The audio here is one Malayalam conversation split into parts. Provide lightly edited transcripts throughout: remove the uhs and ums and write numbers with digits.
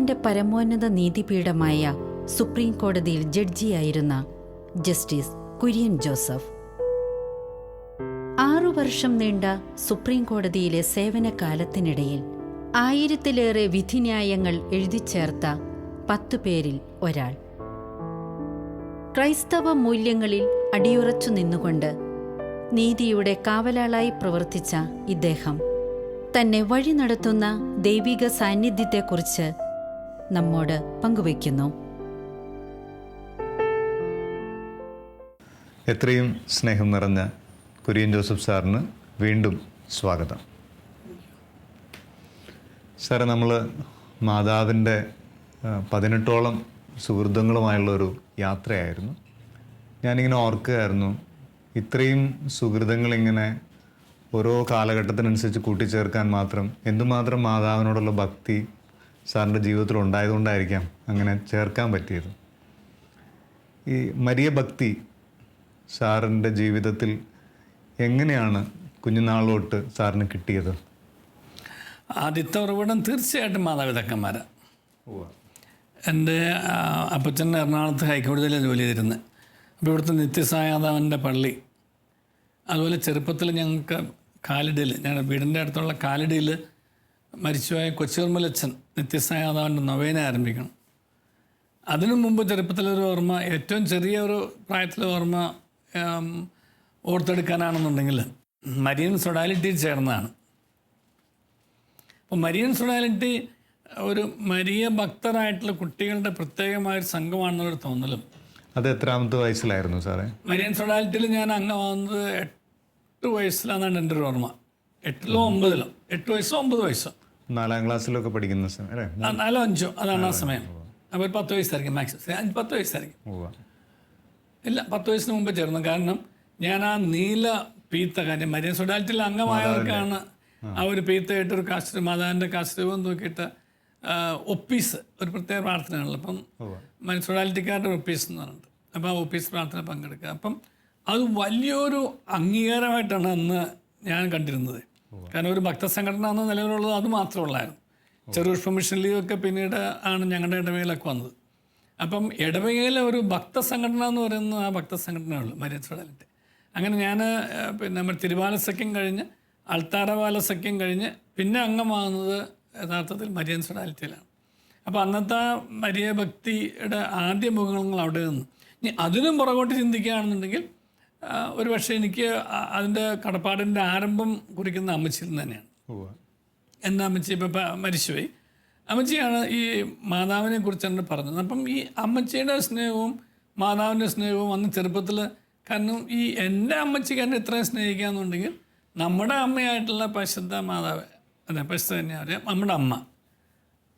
ലോകത്തിന്റെ പരമോന്നത നീതിപീഠമായ സുപ്രീം കോടതിയിൽ ജഡ്ജിയായിരുന്ന ജസ്റ്റിസ് കുര്യൻ ജോസഫ്. 6 വർഷം നീണ്ട സുപ്രീം കോടതിയിലെ സേവനകാലത്തിനിടയിൽ 1000-ലേറെ വിധിന്യായങ്ങൾ എഴുതിച്ചേർത്ത 10 പേരിൽ ഒരാൾ. ക്രൈസ്തവ മൂല്യങ്ങളിൽ അടിയുറച്ചു നിന്നുകൊണ്ട് നീതിയുടെ കാവലാളായി പ്രവർത്തിച്ച ഇദ്ദേഹം തന്നെ വഴി നടത്തുന്ന ദൈവിക സാന്നിധ്യത്തെക്കുറിച്ച് നമ്മോട് പങ്കുവയ്ക്കുന്നു. എത്രയും സ്നേഹം നിറഞ്ഞ കുര്യൻ ജോസഫ് സാറിന് വീണ്ടും സ്വാഗതം. സാറെ, നമ്മൾ മാതാവിൻ്റെ 18ഓളം സുഹൃത്തുക്കളുമായുള്ളൊരു യാത്രയായിരുന്നു. ഞാനിങ്ങനെ ഓർക്കുകയായിരുന്നു, ഇത്രയും സുഹൃത്തുക്കളിങ്ങനെ ഓരോ കാലഘട്ടത്തിനനുസരിച്ച് കൂട്ടിച്ചേർക്കാൻ മാത്രം എന്തുമാത്രം മാതാവിനോടുള്ള ഭക്തി സാറിൻ്റെ ജീവിതത്തിൽ ഉണ്ടായതുകൊണ്ടായിരിക്കാം അങ്ങനെ ചേർക്കാൻ പറ്റിയത്. ഈ മരിയ ഭക്തി സാറിൻ്റെ ജീവിതത്തിൽ എങ്ങനെയാണ് കുഞ്ഞുനാളോട്ട് സാറിന് കിട്ടിയത്? ആദ്യത്തെ ഉറവിടം തീർച്ചയായിട്ടും മാതാപിതാക്കന്മാരാണ്. എൻ്റെ അപ്പച്ചൻ എറണാകുളത്ത് ഹൈക്കോടതിയിലാണ് ജോലി ചെയ്തിരുന്നത്. അപ്പോൾ ഇവിടുത്തെ നിത്യസായാതാവിൻ്റെ പള്ളി, അതുപോലെ ചെറുപ്പത്തിൽ ഞങ്ങൾക്ക് കാലടിയിൽ, ഞങ്ങളുടെ വീടിൻ്റെ അടുത്തുള്ള കാലടിയിൽ മരിച്ചുപോയ കൊച്ചുർമലച്ചൻ നിത്യസായാതാവിൻ്റെ നൊവേന ആരംഭിക്കണം. അതിനു മുമ്പ് ചെറുപ്പത്തിലൊരു ഓർമ്മ, ഏറ്റവും ചെറിയ ഒരു പ്രായത്തിലെ ഓർമ്മ ഓർത്തെടുക്കാനാണെന്നുണ്ടെങ്കിൽ മരിയൻ സൊഡാലിറ്റിയിൽ ചേർന്നതാണ്. അപ്പോൾ മരിയൻ സൊഡാലിറ്റി ഒരു മരിയ ഭക്തരായിട്ടുള്ള കുട്ടികളുടെ പ്രത്യേകമായൊരു സംഘമാണെന്നൊരു തോന്നലും. അത് എത്രാമത്തെ വയസ്സിലായിരുന്നു സാറേ? മരിയൻ സൊഡാലിറ്റിയിൽ ഞാൻ അംഗമാകുന്നത് 8 വയസ്സിലാണെന്നാണ് എൻ്റെ ഒരു ഓർമ്മ. 8ലോ 9ലോ, 8 വയസ്സോ 9 വയസ്സോ, 4ാം ക്ലാസ്സിലൊക്കെ പഠിക്കുന്ന സമയം അല്ലേ? 4 5 അതാണ് ആ സമയം. അപ്പോൾ 10 വയസ്സായിരിക്കും മാക്സിമം, 10 വയസ്സായിരിക്കും. ഇല്ല, 10 വയസ്സിന് മുമ്പ് ചേർന്നു. കാരണം ഞാൻ ആ നീല പീത്ത കാര്യം, മരിയൻ സൊഡാലിറ്റിയിൽ അംഗമായവർക്കാണ് ആ ഒരു പീത്തയായിട്ടൊരു കാശ്രീ മാതാവിൻ്റെ കാശ്രീപം നോക്കിയിട്ട് ഒപ്പീസ്, ഒരു പ്രത്യേക പ്രാർത്ഥനയാണല്ലോ. അപ്പം മരിയൻ സൊഡാലിറ്റിക്കാരുടെ ഒപ്പീസ് എന്ന് പറഞ്ഞിട്ട്, അപ്പോൾ ആ ഒപ്പീസ് പ്രാർത്ഥന പങ്കെടുക്കുക. അപ്പം അത് വലിയൊരു അംഗീകാരമായിട്ടാണ് അന്ന് ഞാൻ കണ്ടിരുന്നത്. കാരണം ഒരു ഭക്തസംഘടന എന്ന നിലവിലുള്ളത് അത് മാത്രമുള്ളായിരുന്നു. ചെറുപുഷ്പ മിഷൻ ലീഗൊക്കെ പിന്നീട് ആണ് ഞങ്ങളുടെ ഇടവകയിലൊക്കെ വന്നത്. അപ്പം ഇടവകയിലെ ഒരു ഭക്തസംഘടന എന്ന് പറയുന്നത് ആ ഭക്തസംഘടനയുള്ളൂ, മരിയൻ സൊഡാലിറ്റി. അങ്ങനെ ഞാൻ നമ്മൾ തിരുവാല സഖ്യം കഴിഞ്ഞ് അൾത്താരവാല സഖ്യം കഴിഞ്ഞ് പിന്നെ അംഗമാകുന്നത് യഥാർത്ഥത്തിൽ മരിയൻ സൊഡാലിറ്റിയിലാണ്. അപ്പോൾ അന്നത്തെ മരിയ ഭക്തിയുടെ ആദ്യ മുഖങ്ങൾ അവിടെ നിന്ന്. ഇനി അതിനും പുറകോട്ട് ചിന്തിക്കുകയാണെന്നുണ്ടെങ്കിൽ ഒരു പക്ഷേ എനിക്ക് അതിൻ്റെ കടപ്പാടിൻ്റെ ആരംഭം കുറിക്കുന്ന അമ്മച്ചിയിൽ നിന്ന് തന്നെയാണ്. എൻ്റെ അമ്മച്ചി ഇപ്പം മരിച്ചുപോയി. അമ്മച്ചിയാണ് ഈ മാതാവിനെ കുറിച്ചാണ് പറഞ്ഞത്. അപ്പം ഈ അമ്മച്ചിയുടെ സ്നേഹവും മാതാവിൻ്റെ സ്നേഹവും അന്ന് ചെറുപ്പത്തിൽ, കാരണം ഈ എൻ്റെ അമ്മച്ചിക്ക് എന്നെ ഇത്രയും സ്നേഹിക്കാമെന്നുണ്ടെങ്കിൽ നമ്മുടെ അമ്മയായിട്ടുള്ള പരിശുദ്ധ മാതാവ്, അതെ പരിശുദ്ധ തന്നെയാണ് നമ്മുടെ അമ്മ,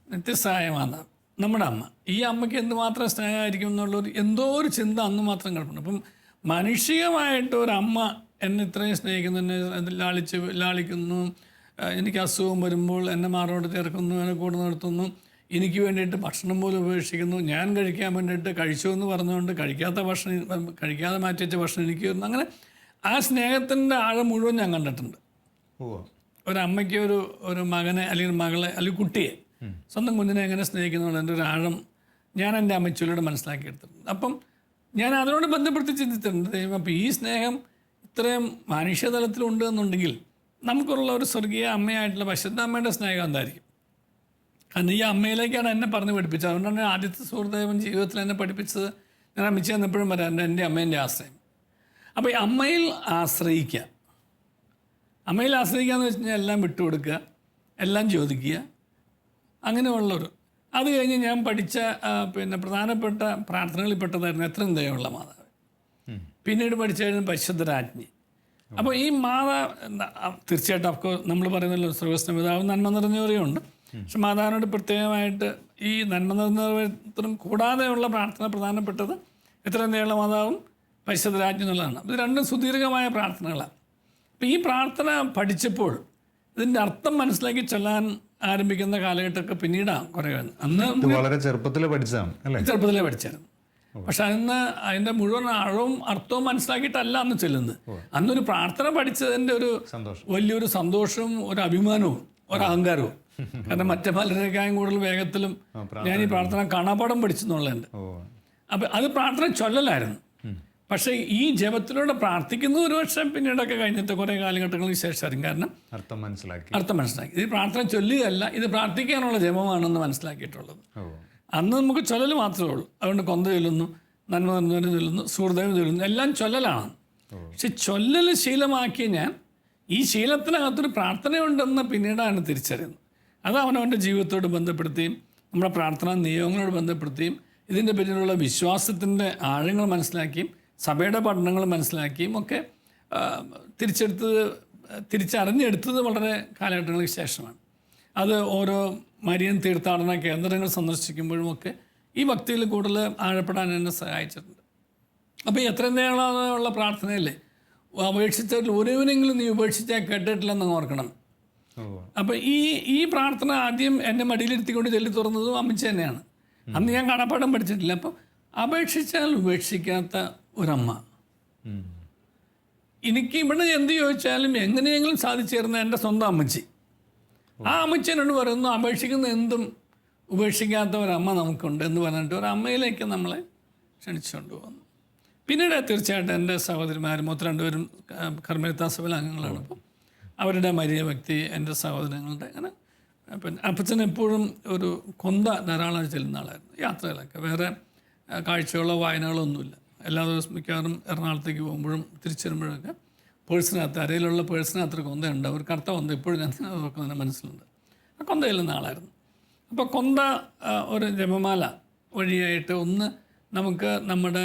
നിത്യസായ മാതാവ്, നമ്മുടെ അമ്മ. ഈ അമ്മയ്ക്ക് എന്തുമാത്രം സ്നേഹമായിരിക്കും എന്നുള്ളൊരു എന്തോ ഒരു ചിന്ത അന്ന് മാത്രം കിടപ്പുണ്ട്. അപ്പം മാനുഷികമായിട്ട് ഒരമ്മ എന്നെ ഇത്രയും സ്നേഹിക്കുന്നു, എന്നെ ലാളിക്കുന്നു, എനിക്ക് അസുഖം വരുമ്പോൾ എന്നെ മാറോട് ചേർക്കുന്നു, എന്നെ കൂടെ നിർത്തുന്നു, എനിക്ക് വേണ്ടിയിട്ട് ഭക്ഷണം പോലും ഉപേക്ഷിക്കുന്നു, ഞാൻ കഴിക്കാൻ വേണ്ടിയിട്ട് കഴിച്ചു എന്ന് പറഞ്ഞുകൊണ്ട് കഴിക്കാതെ മാറ്റി വെച്ച ഭക്ഷണം എനിക്ക് വരുന്നു. അങ്ങനെ ആ സ്നേഹത്തിൻ്റെ ആഴം മുഴുവൻ ഞാൻ കണ്ടിട്ടുണ്ട്. ഒരമ്മയ്ക്ക് ഒരു മകനെ അല്ലെങ്കിൽ മകളെ അല്ലെങ്കിൽ കുട്ടിയെ, സ്വന്തം കുഞ്ഞിനെ എങ്ങനെ സ്നേഹിക്കുന്നുള്ള എൻ്റെ ഒരു ആഴം ഞാൻ എൻ്റെ അമ്മച്ചിയിലൂടെ മനസ്സിലാക്കിയെടുത്തിട്ടുണ്ട്. അപ്പം ഞാൻ അതിനോട് ബന്ധപ്പെടുത്തി ചിന്തിച്ചിട്ടുണ്ട്. അപ്പോൾ ഈ സ്നേഹം ഇത്രയും മനുഷ്യതലത്തിലുണ്ട് എന്നുണ്ടെങ്കിൽ നമുക്കുള്ള ഒരു സ്വർഗീയ അമ്മയായിട്ടുള്ള പരിശുദ്ധ അമ്മയുടെ സ്നേഹം എന്തായിരിക്കും? കാരണം ഈ അമ്മയിലേക്കാണ് എന്നെ പറഞ്ഞ് പഠിപ്പിച്ചത്. അതുകൊണ്ടാണ് ആദ്യത്തെ സുഹൃദേവൻ ജീവിതത്തിൽ എന്നെ പഠിപ്പിച്ചത്. ഞാൻ അമ്മച്ചി എന്നെപ്പോഴും പറയാം, എൻ്റെ അമ്മേൻ്റെ ആശ്രയം. അപ്പോൾ ഈ അമ്മയിൽ ആശ്രയിക്കുക, അമ്മയിൽ ആശ്രയിക്കുക എന്ന് വെച്ച് കഴിഞ്ഞാൽ എല്ലാം വിട്ടുകൊടുക്കുക, എല്ലാം ചോദിക്കുക, അങ്ങനെയുള്ളൊരു. അത് കഴിഞ്ഞ് ഞാൻ പഠിച്ച പ്രധാനപ്പെട്ട പ്രാർത്ഥനകളിൽ പെട്ടതായിരുന്നു എത്രയും ദയയുള്ള മാതാവ്. പിന്നീട് പഠിച്ചായിരുന്നു പരിശുദ്ധരാജ്ഞി. അപ്പോൾ ഈ മാതാവ് തീർച്ചയായിട്ടും അഫ്കോഴ്സ് നമ്മൾ പറയുന്നല്ലോ സർവസ്വ പിതാവ് നന്മ നിറഞ്ഞവരെയുണ്ട്. പക്ഷെ മാതാവിനോട് പ്രത്യേകമായിട്ട് ഈ നന്മ നിറഞ്ഞവരും കൂടാതെയുള്ള പ്രാർത്ഥന പ്രധാനപ്പെട്ടത് എത്രയും ദയയുള്ള മാതാവും പരിശുദ്ധരാജ്ഞി എന്നുള്ളതാണ്. ഇത് രണ്ടും സുദീർഘമായ പ്രാർത്ഥനകളാണ്. അപ്പോൾ ഈ പ്രാർത്ഥന പഠിച്ചപ്പോൾ ഇതിൻ്റെ അർത്ഥം മനസ്സിലാക്കി ചൊല്ലാൻ ആരംഭിക്കുന്ന കാലഘട്ടമൊക്കെ പിന്നീടാണ് കുറേ. അന്ന് വളരെ ചെറുപ്പത്തിലേ പഠിച്ചായിരുന്നു. പക്ഷെ അന്ന് അതിൻ്റെ മുഴുവൻ ആഴവും അർത്ഥവും മനസ്സിലാക്കിയിട്ടല്ല അന്ന് ചെല്ലുന്നത്. അന്നൊരു പ്രാർത്ഥന പഠിച്ചതിൻ്റെ ഒരു വലിയൊരു സന്തോഷവും ഒരു അഭിമാനവും ഒരു അഹങ്കാരവും. കാരണം മറ്റേ പലരെക്കാളും കൂടുതൽ വേഗത്തിലും ഞാൻ ഈ പ്രാർത്ഥന കാണാപ്പാടം പഠിച്ചെന്നുള്ളതുണ്ട്. അപ്പം അത് പ്രാർത്ഥന ചൊല്ലലായിരുന്നു. പക്ഷേ ഈ ജപത്തിലൂടെ പ്രാർത്ഥിക്കുന്ന ഒരു വർഷം പിന്നീടൊക്കെ കഴിഞ്ഞിട്ട് കുറേ കാലഘട്ടങ്ങൾക്ക് ശേഷമായിരിക്കും. കാരണം അർത്ഥം മനസ്സിലാക്കി ഇത് പ്രാർത്ഥന ചൊല്ലുകയല്ല, ഇത് പ്രാർത്ഥിക്കാനുള്ള ജപമാണെന്ന് മനസ്സിലാക്കിയിട്ടുള്ളത്. അന്ന് നമുക്ക് ചൊല്ലൽ മാത്രമേ ഉള്ളൂ. അതുകൊണ്ട് കൊന്ത ചൊല്ലുന്നു, നന്മ നിറഞ്ഞവനെ ചൊല്ലുന്നു, സുഹൃദയം ചൊല്ലുന്നു, എല്ലാം ചൊല്ലലാണ്. പക്ഷെ ചൊല്ലൽ ശീലമാക്കിയ ഞാൻ ഈ ശീലത്തിനകത്തൊരു പ്രാർത്ഥനയുണ്ടെന്ന് പിന്നീടാണ് തിരിച്ചറിയുന്നത്. അത് അവനവൻ്റെ ജീവിതത്തോട് ബന്ധപ്പെടുത്തിയും നമ്മുടെ പ്രാർത്ഥനാ നിയമങ്ങളോട് ബന്ധപ്പെടുത്തിയും ഇതിൻ്റെ പിന്നിലുള്ള വിശ്വാസത്തിൻ്റെ ആഴങ്ങൾ മനസ്സിലാക്കിയും സഭയുടെ പഠനങ്ങൾ മനസ്സിലാക്കിയും ഒക്കെ തിരിച്ചറിഞ്ഞെടുത്തത് വളരെ കാലഘട്ടങ്ങൾക്ക് ശേഷമാണ്. അത് ഓരോ മരിയൻ തീർത്ഥാടന കേന്ദ്രങ്ങൾ സന്ദർശിക്കുമ്പോഴുമൊക്കെ ഈ ഭക്തിയിൽ കൂടുതൽ ആഴപ്പെടാൻ എന്നെ സഹായിച്ചിട്ടുണ്ട്. അപ്പോൾ എത്രയും നേരമുള്ള പ്രാർത്ഥനയല്ലേ, അപേക്ഷിച്ചതിൽ ഒരുവനെങ്കിലും നീ ഉപേക്ഷിച്ചാൽ കേട്ടിട്ടില്ലെന്ന് ഓർക്കണം. അപ്പോൾ ഈ പ്രാർത്ഥന ആദ്യം എന്നെ മടിയിലിരുത്തിക്കൊണ്ട് ചൊല്ലി തുറന്നതും അമ്മച്ചി തന്നെയാണ്. അന്ന് ഞാൻ കാണാപ്പാടം പഠിച്ചിട്ടില്ല. അപ്പം അപേക്ഷിച്ചാൽ ഉപേക്ഷിക്കാത്ത ഒരമ്മ. എനിക്ക് ഇവിടെ എന്ത് ചോദിച്ചാലും എങ്ങനെയെങ്കിലും സാധിച്ചു തരുന്ന എൻ്റെ സ്വന്തം അമ്മച്ചി. ആ അമ്മച്ചി എന്നോട് പറയുന്നു, അപേക്ഷിക്കുന്ന എന്തും ഉപേക്ഷിക്കാത്ത ഒരമ്മ നമുക്കുണ്ട് എന്ന് പറഞ്ഞിട്ട് ഒരമ്മയിലേക്ക് നമ്മളെ ക്ഷണിച്ചുകൊണ്ട് പോകുന്നു. പിന്നീട് തീർച്ചയായിട്ടും എൻ്റെ സഹോദരിമാരും മൊത്തം രണ്ടുപേരും കർമ്മലിത്ത സഭയിലെ അംഗങ്ങളാണ്. അപ്പം അവരുടെ മരിയ വ്യക്തി എൻ്റെ സഹോദരങ്ങളുടെ അങ്ങനെ. പിന്നെ അപ്പച്ചൻ എപ്പോഴും ഒരു കൊന്ത ധാരാളം ചെല്ലുന്ന ആളായിരുന്നു. യാത്രകളൊക്കെ വേറെ കാഴ്ചകളോ വായനകളോ ഒന്നുമില്ല. എല്ലാ ദിവസവും മിക്കവാറും എറണാകുളത്തേക്ക് പോകുമ്പോഴും തിരിച്ചു വരുമ്പോഴൊക്കെ പേഴ്സിനകത്ത് അരയിലുള്ള പേഴ്സിനകത്തൊരു കൊന്തയുണ്ട്. ഒരു കറുത്ത കൊന്ത ഇപ്പോഴും ഞാൻ ഓർക്കുന്നതിൻ്റെ മനസ്സിലുണ്ട്. ആ കൊന്ത ചെല്ലുന്ന ആളായിരുന്നു. അപ്പോൾ കൊന്ത ഒരു ജപമാല വഴിയായിട്ട് ഒന്ന് നമുക്ക് നമ്മുടെ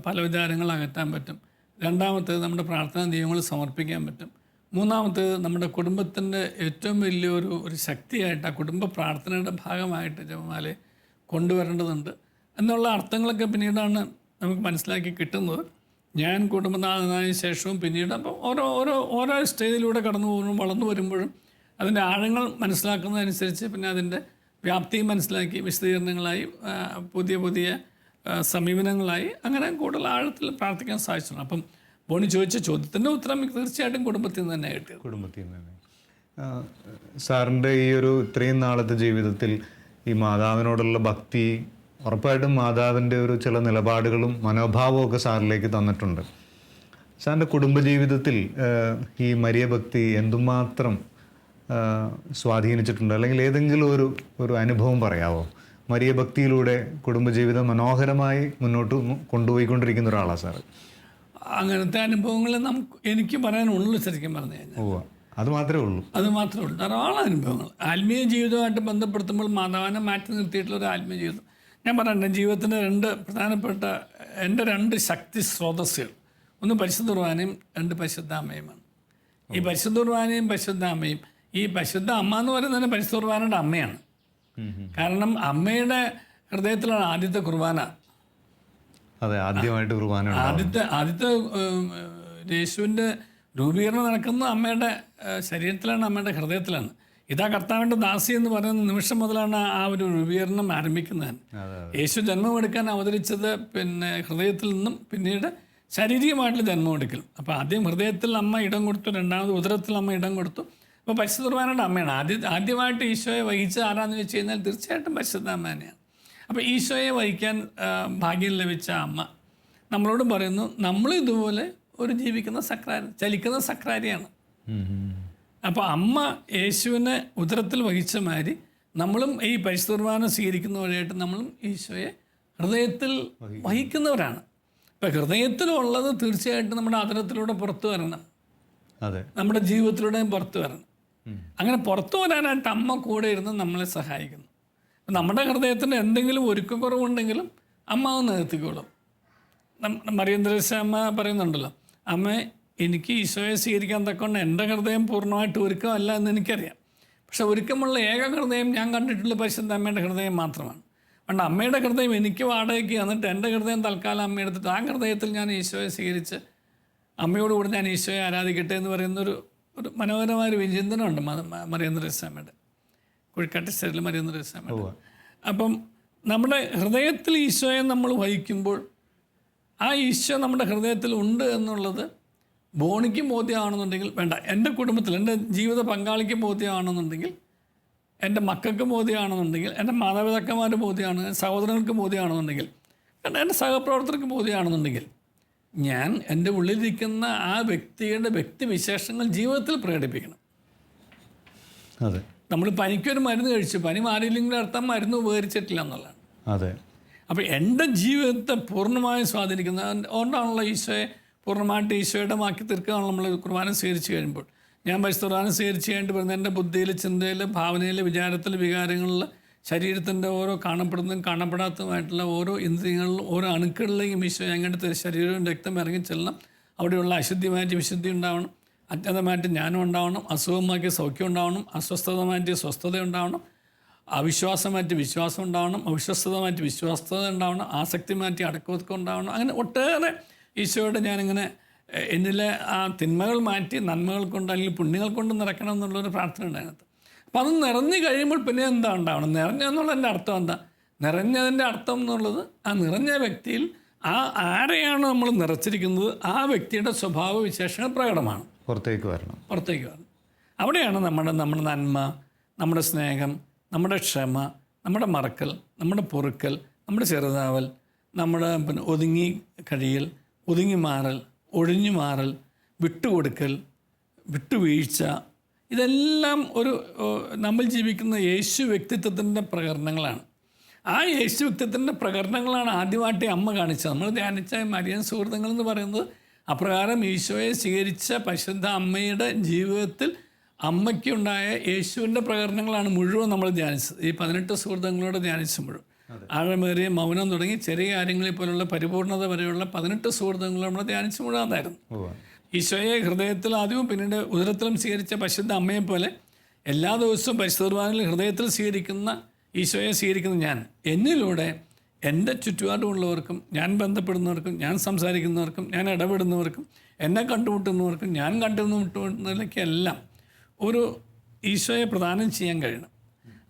പല വിചാരങ്ങൾ അകറ്റാൻ പറ്റും. രണ്ടാമത്തേത് നമ്മുടെ പ്രാർത്ഥനാ നിയമങ്ങൾ സമർപ്പിക്കാൻ പറ്റും. മൂന്നാമത്തേത് നമ്മുടെ കുടുംബത്തിൻ്റെ ഏറ്റവും വലിയൊരു ശക്തിയായിട്ട് ആ കുടുംബ പ്രാർത്ഥനയുടെ ഭാഗമായിട്ട് ജപമാലയെ കൊണ്ടുവരേണ്ടതുണ്ട് എന്നുള്ള അർത്ഥങ്ങളൊക്കെ പിന്നീടാണ് നമുക്ക് മനസ്സിലാക്കി കിട്ടുന്നത്. ഞാൻ കുടുംബനാഥനായ ശേഷവും പിന്നീട് അപ്പം ഓരോ സ്റ്റേജിലൂടെ കടന്നു പോകുമ്പോഴും വളർന്നു വരുമ്പോഴും അതിൻ്റെ ആഴങ്ങൾ മനസ്സിലാക്കുന്നതനുസരിച്ച് പിന്നെ അതിൻ്റെ വ്യാപ്തിയും മനസ്സിലാക്കി വിശദീകരണങ്ങളായി പുതിയ സമീപനങ്ങളായി അങ്ങനെ കൂടുതൽ ആഴത്തിൽ പ്രാർത്ഥിക്കാൻ സാധിച്ചിട്ടുണ്ട്. അപ്പം ബോണി ചോദിച്ച ചോദ്യത്തിൻ്റെ ഉത്തരം തീർച്ചയായിട്ടും കുടുംബത്തിൽ നിന്ന് തന്നെ കിട്ടിയത്. കുടുംബത്തിൽ നിന്ന് തന്നെ. സാറിൻ്റെ ഈ ഒരു ഇത്രയും നാളത്തെ ജീവിതത്തിൽ ഈ മാതാവിനോടുള്ള ഭക്തി ഉറപ്പായിട്ടും മാതാവിൻ്റെ ഒരു ചില നിലപാടുകളും മനോഭാവവും ഒക്കെ സാറിലേക്ക് തന്നിട്ടുണ്ട്. സാറിൻ്റെ കുടുംബജീവിതത്തിൽ ഈ മരിയ ഭക്തി എന്തുമാത്രം സ്വാധീനിച്ചിട്ടുണ്ട്, അല്ലെങ്കിൽ ഏതെങ്കിലും ഒരു അനുഭവം പറയാമോ? മരിയ ഭക്തിയിലൂടെ കുടുംബജീവിതം മനോഹരമായി മുന്നോട്ട് കൊണ്ടുപോയിക്കൊണ്ടിരിക്കുന്ന ഒരാളാണ് സാറ്. അങ്ങനത്തെ അനുഭവങ്ങൾ എനിക്ക് പറയാനുള്ളൂ. ശരിക്കും പറഞ്ഞു കഴിഞ്ഞാൽ അത് മാത്രമേ ഉള്ളൂ. ധാരാളം അനുഭവങ്ങൾ ആത്മീയ ജീവിതമായിട്ട് ബന്ധപ്പെടുത്തുമ്പോൾ മാതാവിനെ മാറ്റി നിർത്തിയിട്ടുള്ള ഒരു ആത്മീയ ജീവിതം. ഞാൻ പറഞ്ഞ ജീവിതത്തിൻ്റെ പ്രധാനപ്പെട്ട എൻ്റെ 2 ശക്തി സ്രോതസ്സുകൾ, ഒന്ന് പരിശുദ്ധ കുർബാനയും 2 പരിശുദ്ധ അമ്മയുമാണ്. ഈ പരിശുദ്ധ കുർബാനയും പരിശുദ്ധ അമ്മയും, ഈ പരിശുദ്ധ അമ്മ എന്ന് പറയുന്നത് പരിശുദ്ധ കുർബാനയുടെ അമ്മയാണ്. കാരണം അമ്മയുടെ ഹൃദയത്തിലാണ് ആദ്യത്തെ കുർബാന. അതെ, ആദ്യമായിട്ട് കുർബാന ആദ്യത്തെ യേശുവിൻ്റെ രൂപീകരണം നടക്കുന്നത് അമ്മയുടെ ശരീരത്തിലാണ്, അമ്മയുടെ ഹൃദയത്തിലാണ്. ഇതാ കർത്താവിൻ്റെ ദാസി എന്ന് പറയുന്ന നിമിഷം മുതലാണ് ആ ഒരു രൂപീകരണം ആരംഭിക്കുന്നത്. യേശു ജന്മമെടുക്കാൻ അവതരിച്ചത് പിന്നെ ഹൃദയത്തിൽ നിന്നും പിന്നീട് ശാരീരികമായിട്ടുള്ള ജന്മമെടുക്കലും. അപ്പോൾ ആദ്യം ഹൃദയത്തിൽ അമ്മ ഇടം കൊടുത്തു, രണ്ടാമത് ഉദരത്തിൽ അമ്മ ഇടം കൊടുത്തു. അപ്പോൾ പരിശുദ്ധ കുർബാനയുടെ അമ്മയാണ് ആദ്യമായിട്ട് ഈശോയെ വഹിച്ച ആരാന്ന് വെച്ച് കഴിഞ്ഞാൽ തീർച്ചയായിട്ടും പരിശുദ്ധ അമ്മ തന്നെയാണ്. അപ്പോൾ ഈശോയെ വഹിക്കാൻ ഭാഗ്യം ലഭിച്ച അമ്മ നമ്മളോട് പറയുന്നു, നമ്മളിതുപോലെ ഒരു ജീവിക്കുന്ന സക്രാരി, ചലിക്കുന്ന സക്രാരിയാണ്. അപ്പോൾ അമ്മ യേശുവിനെ ഉദരത്തിൽ വഹിച്ച മാതിരി നമ്മളും ഈ പരിശുദ്ധ കുർബാന സ്വീകരിക്കുന്ന വഴിയായിട്ട് നമ്മളും ഈശോയെ ഹൃദയത്തിൽ വഹിക്കുന്നവരാണ്. ഇപ്പം ഹൃദയത്തിലുള്ളത് തീർച്ചയായിട്ടും നമ്മുടെ ആദരത്തിലൂടെ പുറത്തു വരണം, നമ്മുടെ ജീവിതത്തിലൂടെയും പുറത്തു വരണം. അങ്ങനെ പുറത്തു വരാനായിട്ട് അമ്മ കൂടെ ഇരുന്ന് നമ്മളെ സഹായിക്കുന്നു. നമ്മുടെ ഹൃദയത്തിന് എന്തെങ്കിലും ഒരുക്കക്കുറവുണ്ടെങ്കിലും അമ്മ ഒന്ന് നിർത്തിക്കോളും. മറിയന്ത്രേസ്യ അമ്മ പറയുന്നുണ്ടല്ലോ, അമ്മ എനിക്ക് ഈശോയെ സ്വീകരിക്കാൻ തക്കൊണ്ട് എൻ്റെ ഹൃദയം പൂർണ്ണമായിട്ട് ഒരുക്കമല്ല എന്ന് എനിക്കറിയാം. പക്ഷെ ഒരുക്കമുള്ള ഏക ഹൃദയം ഞാൻ കണ്ടിട്ടുള്ള പരിശുദ്ധ അമ്മയുടെ ഹൃദയം മാത്രമാണ്. അതുകൊണ്ട് അമ്മയുടെ ഹൃദയം എനിക്ക് വാടകയ്ക്ക് എന്നിട്ട് എൻ്റെ ഹൃദയം തൽക്കാലം അമ്മ എടുത്തിട്ട് ആ ഹൃദയത്തിൽ ഞാൻ ഈശോയെ സ്വീകരിച്ച് അമ്മയോടുകൂടി ഞാൻ ഈശോയെ ആരാധിക്കട്ടെ എന്ന് പറയുന്നൊരു മനോഹരമായൊരു വിചിന്തനമുണ്ട് മറിയന്ത്രേസ്യ അമ്മയുടെ, കുഴിക്കാട്ട് സ്റ്റേറ്റിൽ മറിയന്ത്രേസ്യ അമ്മയുടെ. അപ്പം നമ്മുടെ ഹൃദയത്തിൽ ഈശോയെ നമ്മൾ വഹിക്കുമ്പോൾ ആ ഈശോ നമ്മുടെ ഹൃദയത്തിൽ ഉണ്ട് എന്നുള്ളത് ബോണിക്കും ബോധ്യമാണെന്നുണ്ടെങ്കിൽ, വേണ്ട എൻ്റെ കുടുംബത്തിൽ എൻ്റെ ജീവിത പങ്കാളിക്കും ബോധ്യമാണെന്നുണ്ടെങ്കിൽ എൻ്റെ മക്കൾക്ക് ബോധ്യമാണെന്നുണ്ടെങ്കിൽ, എൻ്റെ മാതാപിതാക്കന്മാരുടെ ബോധ്യമാണ്, സഹോദരങ്ങൾക്ക് ബോധ്യമാണെന്നുണ്ടെങ്കിൽ, എൻ്റെ സഹപ്രവർത്തകർക്ക് ബോധ്യമാണെന്നുണ്ടെങ്കിൽ, ഞാൻ എൻ്റെ ഉള്ളിലിരിക്കുന്ന ആ വ്യക്തിയുടെ വ്യക്തിവിശേഷങ്ങൾ ജീവിതത്തിൽ പ്രകടിപ്പിക്കണം. അതെ, നമ്മൾ പനിക്കൊരു മരുന്ന് കഴിച്ചു, പനി മാറിയില്ലെങ്കിൽ അർത്ഥം മരുന്ന് ഉപകരിച്ചിട്ടില്ല എന്നുള്ളതാണ്. അതെ. അപ്പോൾ എൻ്റെ ജീവിതത്തെ പൂർണ്ണമായും സ്വാധീനിക്കുന്ന അതുകൊണ്ടാണല്ലോ ഈശോയെ പൂർണ്ണമായിട്ട് ഈശോയുടെ മാക്കി തീർക്കുകയാണല്ലോ നമ്മൾ കുർബാന സ്വീകരിച്ച് കഴിയുമ്പോൾ. ഞാൻ പരിശുദ്ധ കുർബാന സ്വീകരിച്ച് കഴിഞ്ഞിട്ട് പറയുന്നത് എൻ്റെ ബുദ്ധിയിൽ, ചിന്തയിൽ, ഭാവനയിൽ, വിചാരത്തിൽ, വികാരങ്ങളിൽ, ശരീരത്തിൻ്റെ ഓരോ കാണപ്പെടുന്നതും കാണപ്പെടാത്തതുമായിട്ടുള്ള ഓരോ ഇന്ദ്രിയങ്ങളിലും ഓരോ അണുക്കളിലേക്കും ഈശോ അങ്ങോട്ട് ശരീരവും രക്തം ഇറങ്ങി ചെല്ലണം. അവിടെയുള്ള അശുദ്ധി മാറ്റി വിശുദ്ധി ഉണ്ടാവണം, അജ്ഞതമായിട്ട് ജ്ഞാനം ഉണ്ടാവണം, അസുഖമാക്കി സൗഖ്യം ഉണ്ടാവണം, അസ്വസ്ഥത മാറ്റി സ്വസ്ഥത ഉണ്ടാവണം, അവിശ്വാസം മാറ്റി വിശ്വാസം ഉണ്ടാവണം, അവിശ്വസ്തത മാറ്റി വിശ്വാസത ഉണ്ടാവണം, ആസക്തി മാറ്റി അടക്കമൊതുക്കം ഉണ്ടാവണം. അങ്ങനെ ഒട്ടേറെ ഈശോയോട് ഞാനിങ്ങനെ എന്നിലെ ആ തിന്മകൾ മാറ്റി നന്മകൾ കൊണ്ട് അല്ലെങ്കിൽ പുണ്യങ്ങൾ കൊണ്ട് നിറയ്ക്കണം എന്നുള്ളൊരു പ്രാർത്ഥന ഉണ്ട് അതിനകത്ത്. അപ്പം അത് നിറഞ്ഞു കഴിയുമ്പോൾ പിന്നെ എന്താ ഉണ്ടാവണം? നിറഞ്ഞെന്നുള്ളതിൻ്റെ അർത്ഥം എന്താ? നിറഞ്ഞതിൻ്റെ അർത്ഥം എന്നുള്ളത് ആ നിറഞ്ഞ വ്യക്തിയിൽ ആരെയാണോ നമ്മൾ നിറച്ചിരിക്കുന്നത് ആ വ്യക്തിയുടെ സ്വഭാവ വിശേഷങ്ങൾ പ്രകടമാണ്, പുറത്തേക്ക് വരണം. അവിടെയാണ് നമ്മുടെ നന്മ, നമ്മുടെ സ്നേഹം, നമ്മുടെ ക്ഷമ, നമ്മുടെ മറക്കൽ, നമ്മുടെ പൊറുക്കൽ, നമ്മുടെ ചെറുതാവൽ, നമ്മുടെ ഒതുങ്ങി കഴിയൽ, ഒതുങ്ങി മാറൽ, ഒഴിഞ്ഞു മാറൽ, വിട്ടുകൊടുക്കൽ, വിട്ടുവീഴ്ച, ഇതെല്ലാം നമ്മൾ ജീവിക്കുന്ന യേശു വ്യക്തിത്വത്തിൻ്റെ പ്രകടനങ്ങളാണ്. ആ യേശു വ്യക്തിത്വത്തിൻ്റെ പ്രകടനങ്ങളാണ് ആദ്യമായിട്ട് അമ്മ കാണിച്ചത്. നമ്മൾ ധ്യാനിച്ച മരിയൻ സുഹൃത്തുക്കൾ എന്ന് പറയുന്നത് അപ്രകാരം ഈശോയെ സ്വീകരിച്ച പരിശുദ്ധ അമ്മയുടെ ജീവിതത്തിൽ അമ്മയ്ക്കുണ്ടായ യേശുവിൻ്റെ പ്രകടനങ്ങളാണ് മുഴുവൻ നമ്മൾ ധ്യാനിച്ചത്. ഈ 18 സുഹൃത്തുക്കളോട് ധ്യാനിച്ച മുഴുവൻ ആഴമേറിയ മൗനം തുടങ്ങി ചെറിയ കാര്യങ്ങളിൽ പോലുള്ള പരിപൂർണത വരെയുള്ള 18 സുഹൃത്തുക്കളോട് നമ്മൾ ധ്യാനിച്ച മുഴുവനായിരുന്നു. ഈശോയെ ഹൃദയത്തിൽ ആദ്യവും പിന്നീട് ഉദരത്തിലും സ്വീകരിച്ച പരിശുദ്ധ അമ്മയെപ്പോലെ എല്ലാ ദിവസവും പരിശുദ്ധ കുർബാനയിൽ ഹൃദയത്തിൽ സ്വീകരിക്കുന്ന ഈശോയെ സ്വീകരിക്കുന്ന ഞാൻ എന്നിലൂടെ എൻ്റെ ചുറ്റുപാടുമുള്ളവർക്കും, ഞാൻ ബന്ധപ്പെടുന്നവർക്കും, ഞാൻ സംസാരിക്കുന്നവർക്കും, ഞാൻ ഇടപെടുന്നവർക്കും, എന്നെ കണ്ടുമുട്ടുന്നവർക്കും, ഞാൻ കണ്ടുമുട്ടുന്നതിലേക്കെല്ലാം ഒരു ഈശോയെ പ്രദാനം ചെയ്യാൻ കഴിയണം.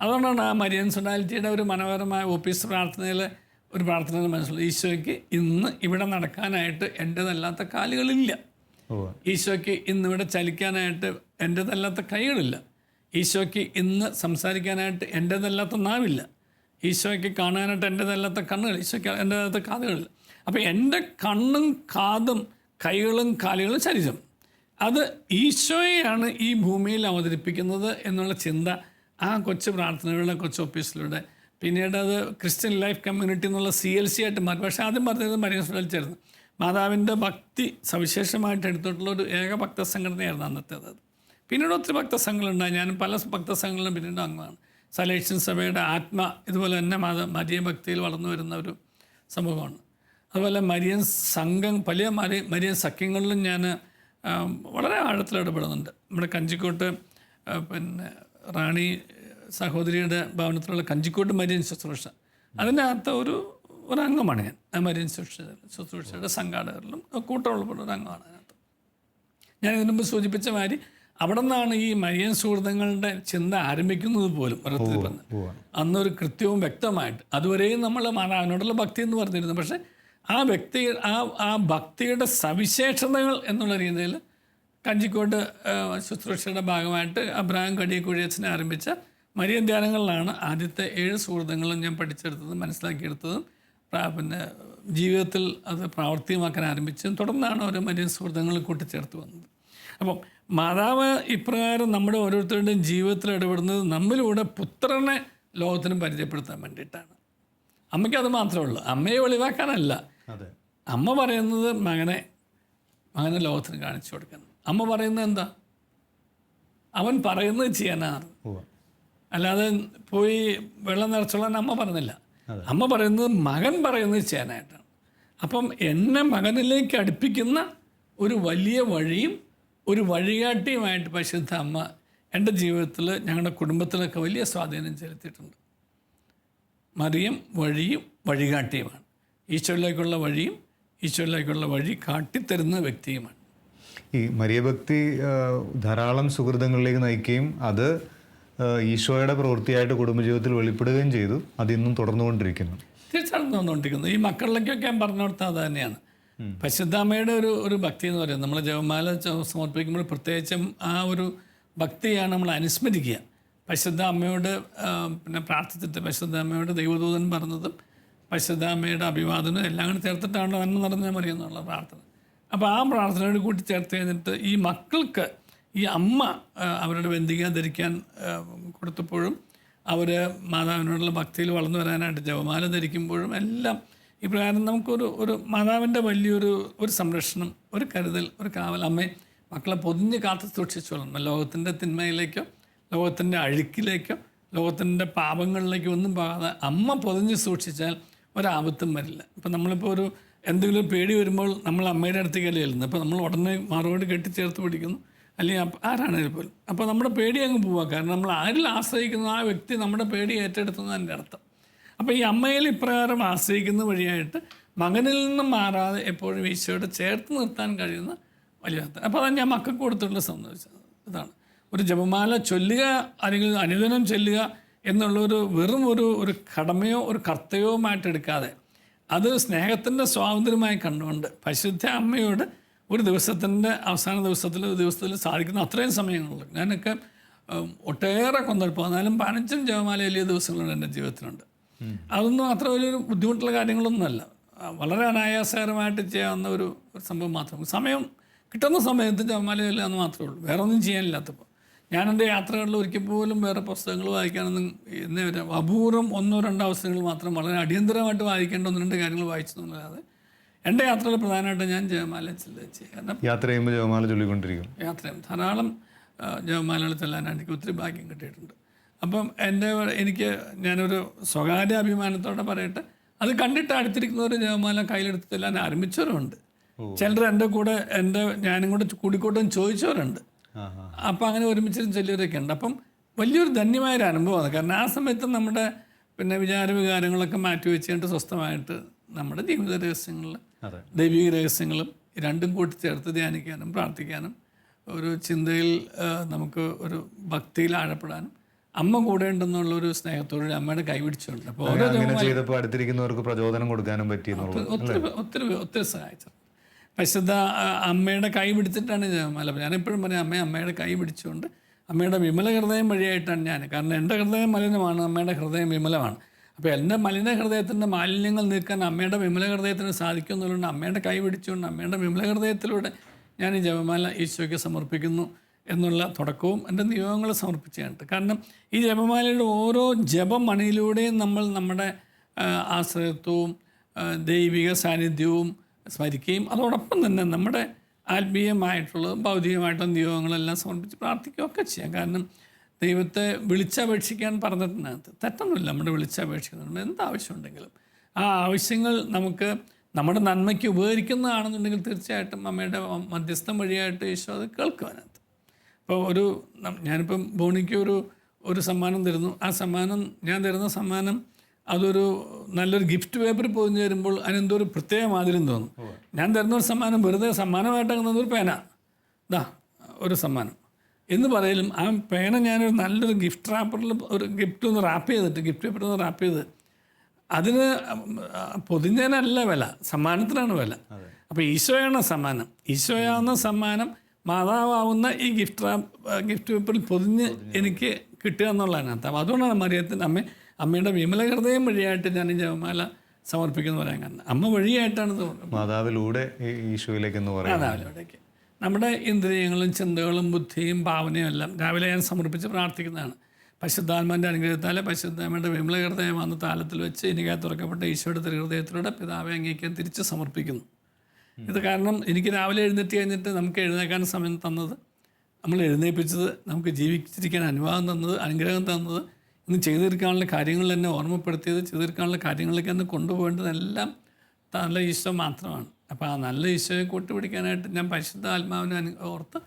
അതുകൊണ്ടാണ് ആ മരിയൻ സൊഡാലിറ്റിയുടെ ഒരു മനോഹരമായ ഓഫീസ് പ്രാർത്ഥനയിൽ ഒരു പ്രാർത്ഥന മനസ്സിലായി. ഈശോയ്ക്ക് ഇന്ന് ഇവിടെ നടക്കാനായിട്ട് എൻ്റേതല്ലാത്ത കാലുകളില്ല, ഈശോയ്ക്ക് ഇന്നിവിടെ ചലിക്കാനായിട്ട് എൻ്റേതല്ലാത്ത കൈകളില്ല, ഈശോയ്ക്ക് ഇന്ന് സംസാരിക്കാനായിട്ട് എൻ്റേതല്ലാത്ത നാവില്ല, ഈശോയ്ക്ക് കാണാനായിട്ട് എൻ്റേതല്ലാത്ത കണ്ണുകൾ, ഈശോയ്ക്ക് എൻ്റേതല്ലാത്ത കാതുകളില്ല. അപ്പോൾ എൻ്റെ കണ്ണും കാതും കൈകളും കാലുകളും ശരീരം അത് ഈശോയെയാണ് ഈ ഭൂമിയിൽ അവതരിപ്പിക്കുന്നത് എന്നുള്ള ചിന്ത ആ കൊച്ചു പ്രാർത്ഥനകളുടെ കൊച്ചു ഓഫീസിലൂടെ പിന്നീട് അത് ക്രിസ്ത്യൻ ലൈഫ് കമ്മ്യൂണിറ്റി എന്നുള്ള CLC ആയിട്ട് മാറി. പക്ഷേ ആദ്യം പറഞ്ഞത് മരിയൻ സൊഡാലിറ്റിയായിരുന്നു. മാതാവിൻ്റെ ഭക്തി സവിശേഷമായിട്ട് എടുത്തിട്ടുള്ള ഒരു ഏക ഭക്തസംഘടനയായിരുന്നു അന്നത്തേത്. പിന്നീട് ഒത്തിരി ഭക്തസംഘങ്ങളുണ്ടായി. ഞാൻ പല ഭക്തസംഘങ്ങളിലും പിന്നീട് അംഗമാണ്. സലേഷ്യൻ സഭയുടെ ഇതുപോലെ തന്നെ മരിയ ഭക്തിയിൽ വളർന്നു വരുന്ന ഒരു സമൂഹമാണ്. അതുപോലെ മരിയൻ സംഘം, പല മരിയൻ സഖ്യങ്ങളിലും ഞാൻ വളരെ ആഴത്തിൽ ഇടപെടുന്നുണ്ട്. നമ്മുടെ കഞ്ചിക്കോട്ട് റാണി സഹോദരിയുടെ ഭവനത്തിലുള്ള കഞ്ചിക്കോട്ട് മരിയൻ ശുശ്രൂഷ, അതിൻ്റെ അകത്ത് ഒരു അംഗമാണ് ഞാൻ. ആ മരിയൻ ശുശ്രൂഷയുടെ സംഘാടകരിലും കൂട്ടമുള്ള ഒരു അംഗമാണ് അതിനകത്ത്. ഞാൻ ഇതിനു മുമ്പ് സൂചിപ്പിച്ച മാതിരി അവിടെ നിന്നാണ് ഈ മരിയൻ സുഹൃത്തുക്കളുടെ ചിന്ത ആരംഭിക്കുന്നത് പോലും. ഓരോരുത്തർ പറഞ്ഞ് അന്നൊരു കൃത്യവും വ്യക്തമായിട്ട് അതുവരെയും നമ്മൾ മാതാവിനോടുള്ള ഭക്തി എന്ന് പറഞ്ഞിരുന്നു. പക്ഷേ ആ ഭക്തിയുടെ സവിശേഷതകൾ എന്നുള്ള രീതിയിൽ കഞ്ചിക്കോട്ട് ശുശ്രൂഷയുടെ ഭാഗമായിട്ട് അബ്രഹാം കടിയക്കുഴിയച്ഛനെ ആരംഭിച്ച മരിയൻ ധ്യാനങ്ങളിലാണ് ആദ്യത്തെ 7 സുഹൃത്തുക്കളും ഞാൻ പഠിച്ചെടുത്തതും മനസ്സിലാക്കിയെടുത്തതും ജീവിതത്തിൽ അത് പ്രാവർത്തികമാക്കാൻ ആരംഭിച്ചതും തുടർന്നാണ് ഓരോ മരിയൻ സുഹൃത്തുക്കൾ കൂട്ടിച്ചേർത്ത് വന്നത്. അപ്പം മാതാവ് ഇപ്രകാരം നമ്മുടെ ഓരോരുത്തരുടെയും ജീവിതത്തിൽ ഇടപെടുന്നത് നമ്മിലൂടെ പുത്രനെ ലോകത്തിന് പരിചയപ്പെടുത്താൻ വേണ്ടിയിട്ടാണ്. അമ്മയ്ക്ക് അത് മാത്രമേ ഉള്ളൂ, അമ്മയെ വെളിവാക്കാനല്ല. അമ്മ പറയുന്നത് മകനെ ലോകത്തിന് കാണിച്ചു കൊടുക്കണം. അമ്മ പറയുന്നത് എന്താ? അവൻ പറയുന്നത് ചെയ്യാനാണ്, അല്ലാതെ പോയി വെള്ളം നിറച്ചോളാൻ അമ്മ പറഞ്ഞില്ല. അമ്മ പറയുന്നത് മകൻ പറയുന്നത് ചെയ്യാനായിട്ടാണ്. അപ്പം എന്നെ മകനിലേക്ക് അടുപ്പിക്കുന്ന ഒരു വലിയ വഴിയും ഒരു വഴികാട്ടിയുമായിട്ട് പരിശുദ്ധ അമ്മ എൻ്റെ ജീവിതത്തിൽ, ഞങ്ങളുടെ കുടുംബത്തിലൊക്കെ വലിയ സ്വാധീനം ചെലുത്തിയിട്ടുണ്ട്. മറിയം വഴിയും വഴികാട്ടിയുമാണ്. ഈശോയിലേക്കുള്ള വഴിയും ഈശോയിലേക്കുള്ള വഴി കാട്ടിത്തരുന്ന വ്യക്തിയുമാണ്. ഈ മരിയഭക്തി ധാരാളം സുഹൃത്തുക്കളിലേക്ക് നയിക്കുകയും അത് ഈശോയുടെ പ്രവൃത്തിയായിട്ട് കുടുംബജീവിതത്തിൽ വെളിപ്പെടുകയും ചെയ്തു. അതിന്നും തുടർന്നുകൊണ്ടിരിക്കുന്നു. തീർച്ചയായിട്ടും തുടർന്നുകൊണ്ടിരിക്കുന്നു. ഈ മക്കളിലേക്കൊക്കെ ഞാൻ പറഞ്ഞു കൊടുത്താൽ അത് തന്നെയാണ്. പരിശുദ്ധാമ്മയുടെ ഒരു ഭക്തി എന്ന് പറയുന്നത്, നമ്മൾ ജപമാല സമർപ്പിക്കുമ്പോൾ പ്രത്യേകിച്ചും ആ ഒരു ഭക്തിയാണ് നമ്മൾ അനുസ്മരിക്കുക. പരിശുദ്ധ അമ്മയോട് പിന്നെ പ്രാർത്ഥിച്ചിട്ട് പരിശുദ്ധ അമ്മയോട് ദൈവദൂതൻ പറഞ്ഞതും പരിശുദ്ധ അമ്മയുടെ അഭിവാദനവും എല്ലാം കൂടി ചേർത്തിട്ടാണ് നന്മ നടന്നാൽ മതി എന്നുള്ള പ്രാർത്ഥന. അപ്പോൾ ആ പ്രാർത്ഥനയോട് കൂട്ടി ചേർത്ത് കഴിഞ്ഞിട്ട് ഈ മക്കൾക്ക് ഈ അമ്മ അവരുടെ വെന്തിക ധരിക്കാൻ കൊടുത്തപ്പോഴും അവർ മാതാവിനോടുള്ള ഭക്തിയിൽ വളർന്നു വരാനായിട്ട് ജപമാല ധരിക്കുമ്പോഴും എല്ലാം ഈ പ്രകാരം നമുക്കൊരു മാതാവിൻ്റെ വലിയൊരു സംരക്ഷണം, ഒരു കരുതൽ, ഒരു കാവൽ. അമ്മയെ മക്കളെ പൊതിഞ്ഞ് കാത്തു സൂക്ഷിച്ചോളണം. ലോകത്തിൻ്റെ തിന്മയിലേക്കോ ലോകത്തിൻ്റെ അഴുക്കിലേക്കോ ലോകത്തിൻ്റെ പാപങ്ങളിലേക്കോ ഒന്നും പോകാതെ അമ്മ പൊതിഞ്ഞ് സൂക്ഷിച്ചാൽ ഒരാപത്തും വരില്ല. ഇപ്പം നമ്മളിപ്പോൾ എന്തെങ്കിലും പേടി വരുമ്പോൾ നമ്മൾ അമ്മയുടെ അടുത്തേക്കല്ലേ ചെല്ലുന്നത്. അപ്പോൾ നമ്മൾ ഉടനെ മറുപടി കെട്ടിച്ചേർത്ത് പിടിക്കുന്നു, അല്ലെങ്കിൽ ആരാണെങ്കിലും പോലും. അപ്പോൾ നമ്മുടെ പേടി അങ്ങ് പോവുക. കാരണം നമ്മൾ ആരിൽ ആശ്രയിക്കുന്നു ആ വ്യക്തി നമ്മുടെ പേടി ഏറ്റെടുത്തുന്നതിൻ്റെ അർത്ഥം. അപ്പോൾ ഈ അമ്മയിൽ ഇപ്രകാരം ആശ്രയിക്കുന്ന വഴിയായിട്ട് മകനിൽ നിന്നും മാറാതെ എപ്പോഴും ഈശോയോട് ചേർത്ത് നിർത്താൻ കഴിയുന്ന വലിയ അർത്ഥം. അപ്പോൾ അതാണ് ഞാൻ മക്കൾക്ക് കൊടുത്തിട്ടുള്ള സംബന്ധിച്ചത്. ഇതാണ് ഒരു ജപമാല ചൊല്ലുക അല്ലെങ്കിൽ അനുദിനം ചൊല്ലുക എന്നുള്ളൊരു വെറും ഒരു കടമയോ ഒരു കർത്തവ്യവുമായിട്ട് എടുക്കാതെ അത് സ്നേഹത്തിൻ്റെ സ്വാതന്ത്ര്യമായി കണ്ടുകൊണ്ട് പരിശുദ്ധ അമ്മയോട് ഒരു ദിവസത്തിൻ്റെ അവസാന ദിവസത്തിൽ സാധിക്കുന്ന അത്രയും സമയങ്ങളുണ്ട്. ഞാനൊക്കെ ഒട്ടേറെ 14-15 ജപമാല വലിയ ദിവസങ്ങളുണ്ട് എൻ്റെ ജീവിതത്തിലുണ്ട്. അതൊന്നും അത്ര വലിയൊരു ബുദ്ധിമുട്ടുള്ള കാര്യങ്ങളൊന്നുമല്ല. വളരെ അനായാസകരമായിട്ട് ചെയ്യാവുന്ന ഒരു സംഭവം മാത്രം. സമയം കിട്ടുന്ന സമയത്ത് ജപമാല ചൊല്ലാന്ന് മാത്രമേ ഉള്ളൂ, വേറെ ഒന്നും ചെയ്യാനില്ലാത്തപ്പോൾ. ഞാൻ എൻ്റെ യാത്രകളിൽ ഒരിക്കൽ പോലും വേറെ പുസ്തകങ്ങൾ വായിക്കാനൊന്നും എന്നേ വരെ അപൂർവം 1-2 അവസരങ്ങൾ മാത്രം വളരെ അടിയന്തരമായിട്ട് വായിക്കേണ്ട 1-2 കാര്യങ്ങൾ വായിച്ചതൊന്നുമില്ലാതെ എൻ്റെ യാത്രകൾ പ്രധാനമായിട്ടും ഞാൻ ജപമാല ചൊല്ലുക. കാരണം യാത്ര ചെയ്യുമ്പോൾ ജപമാല ചൊല്ലിക്കൊണ്ടിരിക്കും. യാത്രയും ധാരാളം ജപമാലകൾ ചൊല്ലാനായിട്ട് എനിക്ക് ഒത്തിരി ഭാഗ്യം കിട്ടിയിട്ടുണ്ട്. അപ്പം ഞാനൊരു സ്വകാര്യ അഭിമാനത്തോടെ പറയട്ടെ, അത് കണ്ടിട്ട് അടുത്തിരിക്കുന്നവർ ജപമാല കയ്യിലെടുത്ത് ചെല്ലാൻ ആരംഭിച്ചവരുണ്ട്. ചിലർ എൻ്റെ കൂടെ ഞാനും കൂടെ കൂടിക്കോട്ടും ചോദിച്ചവരുണ്ട്. അപ്പം അങ്ങനെ ഒരുമിച്ചിരുന്ന് ചൊല്ലിയവരൊക്കെ ഉണ്ട്. അപ്പം വലിയൊരു ധന്യമായൊരു അനുഭവമാണ്. കാരണം ആ സമയത്ത് നമ്മുടെ വിചാരവികാരങ്ങളൊക്കെ മാറ്റി വെച്ചുകൊണ്ട് സ്വസ്ഥമായിട്ട് നമ്മുടെ ജീവിത രഹസ്യങ്ങളിൽ ദൈവിക രഹസ്യങ്ങളും രണ്ടും കൂട്ടിച്ചേർത്ത് ധ്യാനിക്കാനും പ്രാർത്ഥിക്കാനും ഒരു ചിന്തയിൽ നമുക്ക് ഒരു ഭക്തിയിൽ ആഴപ്പെടാനും അമ്മ കൂടെ ഉണ്ടെന്നുള്ളൊരു സ്നേഹത്തോടെ അമ്മയുടെ കൈപിടിച്ചുണ്ട്. അപ്പോൾ ചെയ്തപ്പോൾ അടുത്തിരിക്കുന്നവർക്ക് പ്രചോദനം കൊടുക്കാനും പറ്റി ഒത്തിരി സഹായിച്ചു. പരിശുദ്ധ അമ്മയുടെ കൈ പിടിച്ചിട്ടാണ് ജപമാല. ഞാനെപ്പോഴും പറയാം അമ്മയുടെ കൈ പിടിച്ചുകൊണ്ട് അമ്മയുടെ വിമല ഹൃദയം വഴിയായിട്ടാണ് ഞാൻ. കാരണം എൻ്റെ ഹൃദയം മലിനമാണ്, അമ്മയുടെ ഹൃദയം വിമലമാണ്. അപ്പോൾ എൻ്റെ മലിന ഹൃദയത്തിൻ്റെ മാലിന്യങ്ങൾ നീക്കാൻ അമ്മയുടെ വിമല ഹൃദയത്തിന് സാധിക്കും എന്നുള്ളതുകൊണ്ട് അമ്മയുടെ കൈ പിടിച്ചുകൊണ്ട് അമ്മയുടെ വിമല ഹൃദയത്തിലൂടെ ഞാൻ ഈ ജപമാല ഈശോയ്ക്ക് സമർപ്പിക്കുന്നു എന്നുള്ള തുടക്കവും എൻ്റെ നിയോഗങ്ങൾ സമർപ്പിച്ചുകൊണ്ട്. കാരണം ഈ ജപമാലയുടെ ഓരോ ജപമണിയിലൂടെയും നമ്മൾ നമ്മുടെ ആശ്രയത്വവും ദൈവിക സാന്നിധ്യവും സ്മരിക്കുകയും അതോടൊപ്പം തന്നെ നമ്മുടെ ആത്മീയമായിട്ടുള്ളതും ഭൗതികമായിട്ടുള്ള നിയോഗങ്ങളെല്ലാം സമർപ്പിച്ച് പ്രാർത്ഥിക്കുകയൊക്കെ ചെയ്യാം. കാരണം ദൈവത്തെ വിളിച്ചപേക്ഷിക്കാൻ പറഞ്ഞിട്ടുണ്ട്. തെറ്റൊന്നുമില്ല നമ്മുടെ വിളിച്ചപേക്ഷിക്കുന്നുണ്ട്. എന്താവശ്യമുണ്ടെങ്കിലും ആ ആവശ്യങ്ങൾ നമുക്ക് നമ്മുടെ നന്മയ്ക്ക് ഉപകരിക്കുന്നതാണെന്നുണ്ടെങ്കിൽ തീർച്ചയായിട്ടും അമ്മയുടെ മധ്യസ്ഥം വഴിയായിട്ട് ഈശോ അത് കേൾക്കുവാനകത്ത്. ഇപ്പോൾ ഞാനിപ്പം ബോണിക്ക് ഒരു സമ്മാനം തരുന്നു. ആ സമ്മാനം ഞാൻ തരുന്ന സമ്മാനം അതൊരു നല്ലൊരു ഗിഫ്റ്റ് പേപ്പറിൽ പൊതിഞ്ഞ് തരുമ്പോൾ അതിനെന്തോ ഒരു പ്രത്യേക മാതിരിയും തോന്നും. ഞാൻ തരുന്ന ഒരു സമ്മാനം വെറുതെ സമ്മാനമായിട്ടാകുന്നത് ഒരു പേന, ഒരു സമ്മാനം എന്ന് പറയലും ആ പേന ഞാനൊരു നല്ലൊരു ഗിഫ്റ്റ് റാപ്പറിൽ ഒരു ഗിഫ്റ്റ് പേപ്പറിൽ ഒന്ന് റാപ്പ് ചെയ്ത് അതിന് പൊതിഞ്ഞതിനല്ല വില, സമ്മാനത്തിനാണ് വില. അപ്പോൾ ഈശോയാണ് സമ്മാനം. ഈശോയാവുന്ന സമ്മാനം മാതാവാവുന്ന ഈ ഗിഫ്റ്റ് പേപ്പറിൽ പൊതിഞ്ഞ് എനിക്ക് കിട്ടുക എന്നുള്ളതിനകത്ത്. അപ്പോൾ അതുകൊണ്ടാണ് അമ്മയുടെ വിമല ഹൃദയം വഴിയായിട്ട് ഞാൻ ഈ ജപമാല സമർപ്പിക്കുന്നു പറയാൻ കാരണം അമ്മ വഴിയായിട്ടാണ് മാതാവിലൂടെ ഈശോയിലേക്ക് മാതാവിലൂടേക്ക് നമ്മുടെ ഇന്ദ്രിയങ്ങളും ചിന്തകളും ബുദ്ധിയും ഭാവനയും എല്ലാം രാവിലെ ഞാൻ സമർപ്പിച്ച് പ്രാർത്ഥിക്കുന്നതാണ്. പരിശുദ്ധാത്മാവിൻ്റെ അനുഗ്രഹത്താലെ പരിശുദ്ധാത്മാവിൻ്റെ വിമല ഹൃദയം വന്ന താലത്തിൽ വെച്ച് എനിക്കായി തുറക്കപ്പെട്ട ഈശോയുടെ ഹൃദയത്തിലൂടെ പിതാവെ അങ്ങേക്ക് തിരിച്ച് സമർപ്പിക്കുന്നു. ഇത് കാരണം എനിക്ക് രാവിലെ എഴുന്നേറ്റ് കഴിഞ്ഞിട്ട് നമുക്ക് എഴുന്നേക്കാൻ സമയം തന്നത്, നമ്മൾ എഴുന്നേൽപ്പിച്ചത്, നമുക്ക് ജീവിച്ചിരിക്കാൻ അനുവാദം തന്നത്, അനുഗ്രഹം തന്നത്, ഇന്ന് ചെയ്തു തീർക്കാനുള്ള കാര്യങ്ങൾ തന്നെ ഓർമ്മപ്പെടുത്തിയത്, ചെയ്തു തീർക്കാനുള്ള കാര്യങ്ങളിലേക്ക് തന്നെ കൊണ്ടുപോകേണ്ടതെല്ലാം നല്ല ഈശോ മാത്രമാണ്. അപ്പോൾ ആ നല്ല ഈശോയെ കൂട്ടുപിടിക്കാനായിട്ട് ഞാൻ പരിശുദ്ധ ആത്മാവിനെ ഓർത്ത്,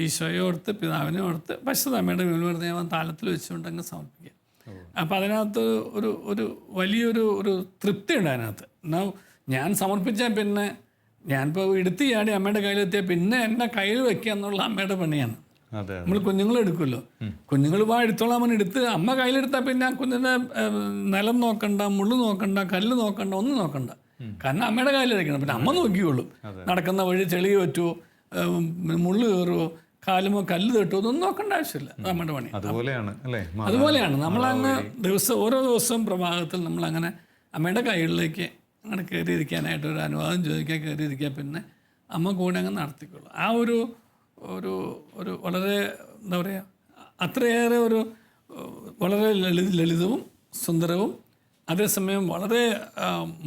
ഈശോയെ ഓർത്ത്, പിതാവിനെ ഓർത്ത് പരിശുദ്ധ അമ്മയുടെ വിമലഹൃദയം താളത്തിൽ വെച്ചുകൊണ്ട് അങ്ങ് സമർപ്പിക്കുക. അപ്പോൾ അതിനകത്ത് ഒരു വലിയൊരു തൃപ്തിയുണ്ട് അതിനകത്ത്. എന്നാൽ ഞാൻ സമർപ്പിച്ചാൽ പിന്നെ ഞാനിപ്പോൾ എടുത്ത് ചാടി അമ്മയുടെ കയ്യിലെത്തിയാൽ പിന്നെ എന്നെ കയ്യിൽ വെക്കുക എന്നുള്ള അമ്മയുടെ പണിയാണ്. നമ്മൾ കുഞ്ഞുങ്ങളെടുക്കുമല്ലോ, കുഞ്ഞുങ്ങൾ എടുത്തോളാൻ എടുത്ത് അമ്മ കയ്യിലെടുത്താൽ പിന്നെ ആ കുഞ്ഞിൻ്റെ നിലം നോക്കണ്ട, മുള്ളു നോക്കണ്ട, കല്ല് നോക്കണ്ട, ഒന്നും നോക്കണ്ട. കാരണം അമ്മയുടെ കയ്യിലിരിക്കണം. പിന്നെ അമ്മ നോക്കിക്കോളും. നടക്കുന്ന വഴി ചെളി പറ്റുമോ, മുള്ളു കയറുമോ, കാലുമോ കല്ല് തട്ടുമോ ഒന്നും നോക്കേണ്ട ആവശ്യമില്ല. അത് നമ്മുടെ പണി. അതുപോലെയാണ് അല്ലേ? അതുപോലെയാണ് നമ്മളങ്ങ് ഓരോ ദിവസവും പ്രഭാതത്തിൽ നമ്മളങ്ങനെ അമ്മയുടെ കൈകളിലേക്ക് അങ്ങനെ കയറിയിരിക്കാനായിട്ട് ഒരു അനുവാദം ചോദിക്കാൻ കയറിയിരിക്കുക. പിന്നെ അമ്മ കൂടെ അങ്ങ് നടത്തിക്കൊള്ളു. ആ ഒരു ഒരു വളരെ എന്താ പറയുക, അത്രയേറെ ഒരു വളരെ ലളിതവും സുന്ദരവും അതേസമയം വളരെ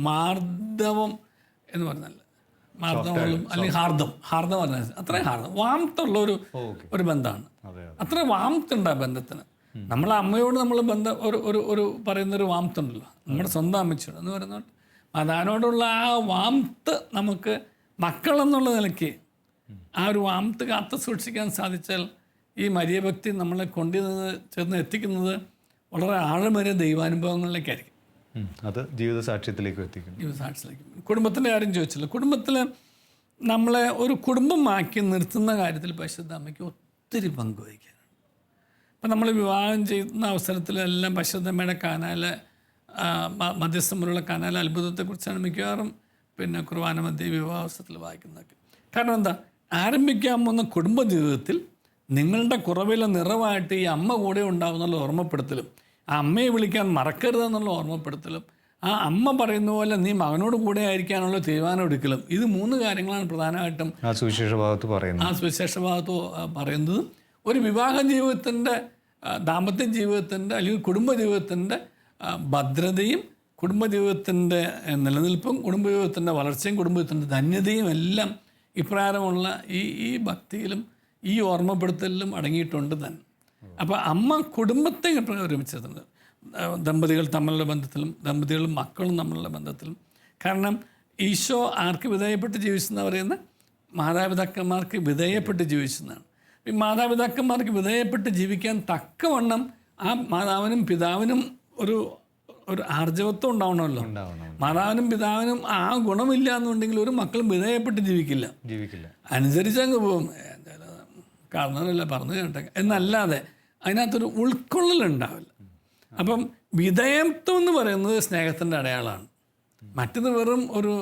മാർദ്ദവം എന്ന് പറഞ്ഞാൽ മാർദ്ദവങ്ങളും അല്ലെങ്കിൽ ഹാർദം പറഞ്ഞാൽ അത്രയും വാമത്തുള്ള ഒരു ബന്ധമാണ്. അത്ര വാമത്തുണ്ട് ആ ബന്ധത്തിന്. നമ്മളെ അമ്മയോട് നമ്മൾ ബന്ധം ഒരു പറയുന്നൊരു വാമത്തുണ്ടല്ലോ, നമ്മുടെ സ്വന്തം അമ്മച്ചോട് എന്ന് പറയുന്നത്. അതിനോടുള്ള ആ വാമത്ത് നമുക്ക് മക്കളെന്നുള്ള നിലയ്ക്ക് ആ ഒരു വാമത്ത് കാത്തു സൂക്ഷിക്കാൻ സാധിച്ചാൽ ഈ മരിയഭക്തി നമ്മളെ ചെന്ന് എത്തിക്കുന്നത് വളരെ ആഴമേറിയ ദൈവാനുഭവങ്ങളിലേക്കായിരിക്കും. അത് ജീവിത സാക്ഷ്യത്തിലേക്ക് എത്തിക്കും. കുടുംബത്തിൻ്റെ കാര്യം ചോദിച്ചില്ല. കുടുംബത്തിൽ നമ്മളെ ഒരു കുടുംബമാക്കി നിർത്തുന്ന കാര്യത്തിൽ പരിശുദ്ധ അമ്മയ്ക്ക് ഒത്തിരി പങ്കുവഹിക്കാനാണ്. ഇപ്പം നമ്മൾ വിവാഹം ചെയ്യുന്ന അവസരത്തിലെല്ലാം പരിശുദ്ധ അമ്മയുടെ കാനാല് മധ്യസ്ഥം പോലുള്ള കാനാല് അത്ഭുതത്തെക്കുറിച്ചാണ് മിക്കവാറും പിന്നെ കുർബാന മധ്യ വിവാഹാവസരത്തിൽ വായിക്കുന്നതൊക്കെ. കാരണം എന്താ, ആരംഭിക്കാൻ പോകുന്ന കുടുംബജീവിതത്തിൽ നിങ്ങളുടെ കുറവിലെ നിറവായിട്ട് ഈ അമ്മ കൂടെ ഉണ്ടാവുന്നുള്ള ഓർമ്മപ്പെടുത്തലും, ആ അമ്മയെ വിളിക്കാൻ മറക്കരുതെന്നുള്ള ഓർമ്മപ്പെടുത്തലും, ആ അമ്മ പറയുന്ന പോലെ നീ മകനോട് കൂടെ ആയിരിക്കാനുള്ള തീരുമാനം എടുക്കലും, ഇത് 3 കാര്യങ്ങളാണ് പ്രധാനമായിട്ടും ആ സുവിശേഷ ഭാഗത്ത് പറയുന്നത്. ഒരു വിവാഹ ജീവിതത്തിൻ്റെ, ദാമ്പത്യ ജീവിതത്തിൻ്റെ അല്ലെങ്കിൽ കുടുംബജീവിതത്തിൻ്റെ ഭദ്രതയും കുടുംബജീവിതത്തിൻ്റെ നിലനിൽപ്പും കുടുംബജീവിതത്തിൻ്റെ വളർച്ചയും കുടുംബജീവിതത്തിൻ്റെ ധന്യതയും എല്ലാം ഇപ്രകാരമുള്ള ഈ ഭക്തിയിലും ഈ ഓർമ്മപ്പെടുത്തലിലും അടങ്ങിയിട്ടുണ്ട് തന്നെ. അപ്പോൾ അമ്മ കുടുംബത്തെ ഒരുമിച്ചിരുന്നത് ദമ്പതികൾ തമ്മിലുള്ള ബന്ധത്തിലും ദമ്പതികളും മക്കളും തമ്മിലുള്ള ബന്ധത്തിലും. കാരണം ഈശോ ആർക്ക് വിധേയപ്പെട്ട് ജീവിച്ചെന്ന് പറയുന്ന മാതാപിതാക്കന്മാർക്ക് വിധേയപ്പെട്ട് ജീവിച്ചെന്നാണ്. ഈ മാതാപിതാക്കന്മാർക്ക് വിധേയപ്പെട്ട് ജീവിക്കാൻ തക്കവണ്ണം ആ മാതാവിനും പിതാവിനും ഒരു ആർജവത്വം ഉണ്ടാവണമല്ലോ. മാതാവിനും പിതാവിനും ആ ഗുണമില്ല എന്നുണ്ടെങ്കിൽ ഒരു മക്കളും വിധേയപ്പെട്ട് ജീവിക്കില്ല. അനുസരിച്ചങ്ങ് പോകും, കാരണമല്ല പറഞ്ഞു കേട്ടെ എന്നല്ലാതെ അതിനകത്തൊരു ഉൾക്കൊള്ളലുണ്ടാവില്ല. അപ്പം വിധേയത്വം എന്ന് പറയുന്നത് സ്നേഹത്തിൻ്റെ അടയാളമാണ്. മറ്റത് വെറും ഒരു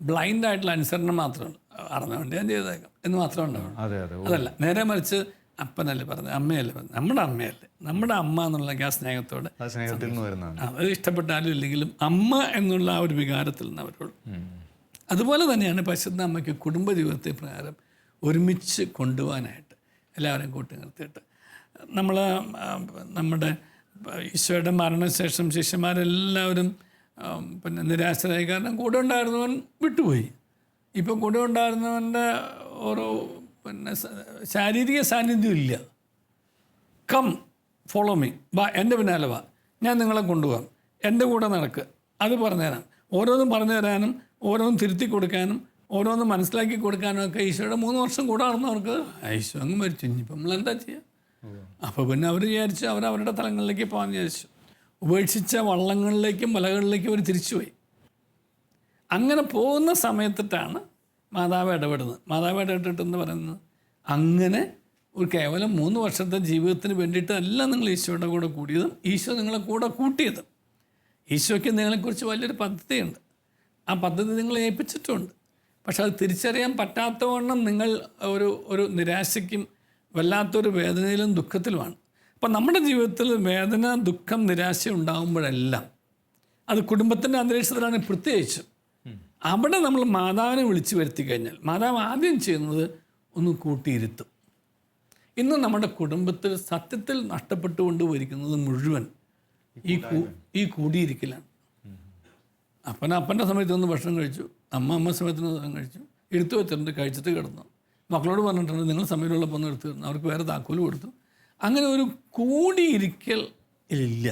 ബ്ലൈൻഡായിട്ടുള്ള അനുസരണം മാത്രമാണ്. അറിഞ്ഞ വേണ്ടി ഞാൻ ചെയ്തേക്കാം എന്ന് മാത്രമേ ഉണ്ടാവുള്ളൂ. അതല്ല, നേരെ മറിച്ച് അപ്പനല്ലേ പറഞ്ഞത്, അമ്മയല്ലേ പറഞ്ഞത്, നമ്മുടെ അമ്മയല്ലേ, നമ്മുടെ അമ്മ എന്നുള്ള ആ സ്നേഹത്തോടെ അത് ഇഷ്ടപ്പെട്ടാലും ഇല്ലെങ്കിലും അമ്മ എന്നുള്ള ആ ഒരു വികാരത്തിൽ നിന്ന് അവരോട്. അതുപോലെ തന്നെയാണ് പരിശുദ്ധ അമ്മയ്ക്ക് കുടുംബജീവിതത്തെ പ്രകാരം ഒരുമിച്ച് കൊണ്ടുപോകാനായിട്ട് എല്ലാവരെയും കൂട്ടി നിർത്തിയിട്ട് നമ്മുടെ ഈശോയുടെ മരണശേഷം ശിഷ്യന്മാരെല്ലാവരും പിന്നെ നിരാശരായി. കാരണം കൂടെ ഉണ്ടായിരുന്നവൻ വിട്ടുപോയി. ഇപ്പം കൂടെ ഉണ്ടായിരുന്നവൻ്റെ ഒരു പിന്നെ ശാരീരിക സാന്നിധ്യം ഇല്ല. കം ഫോളോ മീ, വാ എൻ്റെ പിന്നാലെ വാ, ഞാൻ നിങ്ങളെ കൊണ്ടുപോകാം, എൻ്റെ കൂടെ നടക്കുക, അത് പറഞ്ഞുതരാം. ഓരോന്നും പറഞ്ഞു തരാനും ഓരോന്നും തിരുത്തി കൊടുക്കാനും ഓരോന്നും മനസ്സിലാക്കി കൊടുക്കാനും ഒക്കെ ഈശോയുടെ 3 വർഷം കൂടെ നടന്നവർക്ക് ഈശോ അങ്ങ് മരിച്ചു. ഇനിയിപ്പം നമ്മളെന്താ ചെയ്യുക? അപ്പോൾ പിന്നെ അവർ വിചാരിച്ചു അവരവരുടെ തലങ്ങളിലേക്ക് പോകാൻ വിചാരിച്ചു. ഉപേക്ഷിച്ച വള്ളങ്ങളിലേക്കും മലകളിലേക്കും അവർ തിരിച്ചുപോയി. അങ്ങനെ പോകുന്ന സമയത്തിട്ടാണ് മാതാവ് ഇടപെടുന്നത്. മാതാവ് ഇടപെട്ടിട്ടെന്ന് പറയുന്നത് അങ്ങനെ ഒരു കേവലം 3 വർഷത്തെ ജീവിതത്തിന് വേണ്ടിയിട്ടല്ല നിങ്ങൾ ഈശോയുടെ കൂടെ കൂടിയതും ഈശോ നിങ്ങളെ കൂടെ കൂട്ടിയതും. ഈശോയ്ക്ക് നിങ്ങളെക്കുറിച്ച് വലിയൊരു പദ്ധതിയുണ്ട്. ആ പദ്ധതി നിങ്ങളെ ഏൽപ്പിച്ചിട്ടുമുണ്ട്. പക്ഷെ അത് തിരിച്ചറിയാൻ പറ്റാത്തവണ്ണം നിങ്ങൾ ഒരു നിരാശയ്ക്കും വല്ലാത്തൊരു വേദനയിലും ദുഃഖത്തിലുമാണ്. അപ്പം നമ്മുടെ ജീവിതത്തിൽ വേദന, ദുഃഖം, നിരാശ ഉണ്ടാകുമ്പോഴെല്ലാം അത് കുടുംബത്തിൻ്റെ അന്തരീക്ഷത്തിലാണ് പ്രത്യേകിച്ചും. അവിടെ നമ്മൾ മാതാവിനെ വിളിച്ചു വരുത്തി കഴിഞ്ഞാൽ മാതാവ് ആദ്യം ചെയ്യുന്നത് ഒന്ന് കൂട്ടിയിരുത്തും. ഇന്ന് നമ്മുടെ കുടുംബത്തിൽ സത്യത്തിൽ നഷ്ടപ്പെട്ടുകൊണ്ട് വരിക്കുന്നത് മുഴുവൻ ഈ കൂടിയിരിക്കലാണ്. അപ്പൻ്റെ സമയത്ത് ഒന്ന് ഭക്ഷണം കഴിച്ചു, അമ്മ സമയത്തിന് ഭക്ഷണം കഴിച്ചു, എടുത്തു വെച്ചിട്ടുണ്ട്, കഴിച്ചിട്ട് കിടന്നു. മക്കളോട് പറഞ്ഞിട്ടുണ്ട് നിങ്ങൾ സമയമുള്ളപ്പോൾ ഒന്ന് എടുത്തു തരുന്നു, അവർക്ക് വേറെ താക്കോല് കൊടുത്തു. അങ്ങനെ ഒരു കൂടിയിരിക്കൽ ഇല്ല.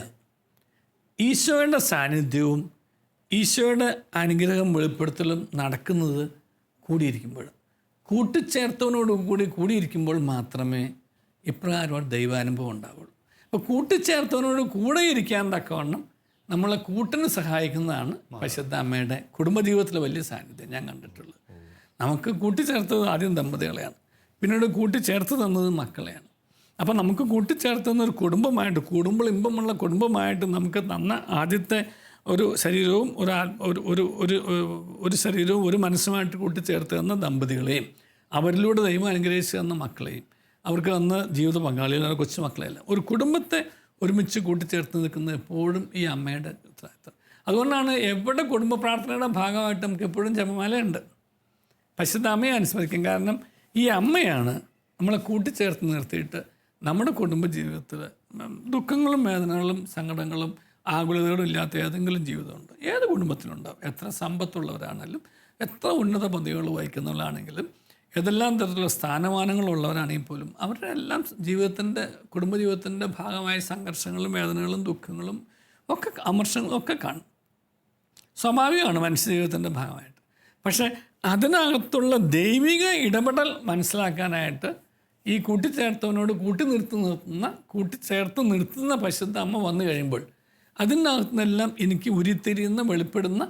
ഈശോയുടെ സാന്നിധ്യവും ഈശോയുടെ അനുഗ്രഹം വെളിപ്പെടുത്തലും നടക്കുന്നത് കൂടിയിരിക്കുമ്പോൾ, കൂട്ടിച്ചേർത്തവനോട് കൂടിയിരിക്കുമ്പോൾ മാത്രമേ ഇപ്രകാരം ദൈവാനുഭവം ഉണ്ടാവുള്ളൂ. അപ്പോൾ കൂട്ടിച്ചേർത്തവനോട് കൂടെ ഇരിക്കാൻ തക്കവണ്ണം നമ്മളെ കൂട്ടിന് സഹായിക്കുന്നതാണ് പരിശുദ്ധ അമ്മയുടെ കുടുംബജീവിതത്തിലെ വലിയ സാന്നിധ്യം ഞാൻ കണ്ടിട്ടുള്ളത്. നമുക്ക് കൂട്ടിച്ചേർത്തത് ആദ്യം ദമ്പതികളെയാണ്, പിന്നീട് കൂട്ടിച്ചേർത്ത് തന്നത് മക്കളെയാണ്. അപ്പം നമുക്ക് കൂട്ടിച്ചേർത്തുന്ന ഒരു കുടുംബമായിട്ട്, കൂടുമ്പോൾ ഇമ്പമുള്ള കുടുംബമായിട്ട് നമുക്ക് തന്ന ആദ്യത്തെ ഒരു ശരീരവും ഒരു ശരീരവും ഒരു മനസ്സുമായിട്ട് കൂട്ടിച്ചേർത്ത് തന്ന ദമ്പതികളെയും അവരിലൂടെ ദൈവം അനുഗ്രഹിച്ചു തന്ന മക്കളെയും അവർക്ക് അന്ന് ജീവിത പങ്കാളികളോ കൊച്ചുമക്കളെയല്ല, ഒരു കുടുംബത്തെ ഒരുമിച്ച് കൂട്ടിച്ചേർത്ത് നിൽക്കുന്നത് എപ്പോഴും ഈ അമ്മയുടെ ഉത്തരവാദിത്വം. അതുകൊണ്ടാണ് എവിടെ കുടുംബ പ്രാർത്ഥനയുടെ ഭാഗമായിട്ട് നമുക്ക് എപ്പോഴും ജപമാലയുണ്ട്. പരിശുദ്ധ അമ്മയെ അനുസ്മരിക്കും. കാരണം ഈ അമ്മയാണ് നമ്മളെ കൂട്ടിച്ചേർത്ത് നിർത്തിയിട്ട് നമ്മുടെ കുടുംബ ജീവിതത്തിൽ ദുഃഖങ്ങളും വേദനകളും സങ്കടങ്ങളും ആകുലതകളും ഇല്ലാത്ത ഏതെങ്കിലും ജീവിതമുണ്ട്. ഏത് കുടുംബത്തിലുണ്ടാവും. എത്ര സമ്പത്തുള്ളവരാണെങ്കിലും എത്ര ഉന്നത പദവികൾ വഹിക്കുന്നവരാണെങ്കിലും ഏതെല്ലാം തരത്തിലുള്ള സ്ഥാനമാനങ്ങളുള്ളവരാണെങ്കിൽ പോലും അവരുടെ എല്ലാം ജീവിതത്തിൻ്റെ കുടുംബജീവിതത്തിൻ്റെ ഭാഗമായ സംഘർഷങ്ങളും വേദനകളും ദുഃഖങ്ങളും ഒക്കെ അമർഷങ്ങളും ഒക്കെ കാണും. സ്വാഭാവികമാണ് മനുഷ്യ ജീവിതത്തിൻ്റെ ഭാഗമായിട്ട്. പക്ഷേ അതിനകത്തുള്ള ദൈവിക ഇടപെടൽ മനസ്സിലാക്കാനായിട്ട് ഈ കൂട്ടിച്ചേർത്തവനോട് കൂട്ടിച്ചേർത്ത് നിർത്തുന്ന പരിശുദ്ധ അമ്മ വന്നു കഴിയുമ്പോൾ അതിനകത്തുനിന്നെല്ലാം എനിക്ക് ഉരുത്തിരിയുന്ന വെളിപ്പെടുന്ന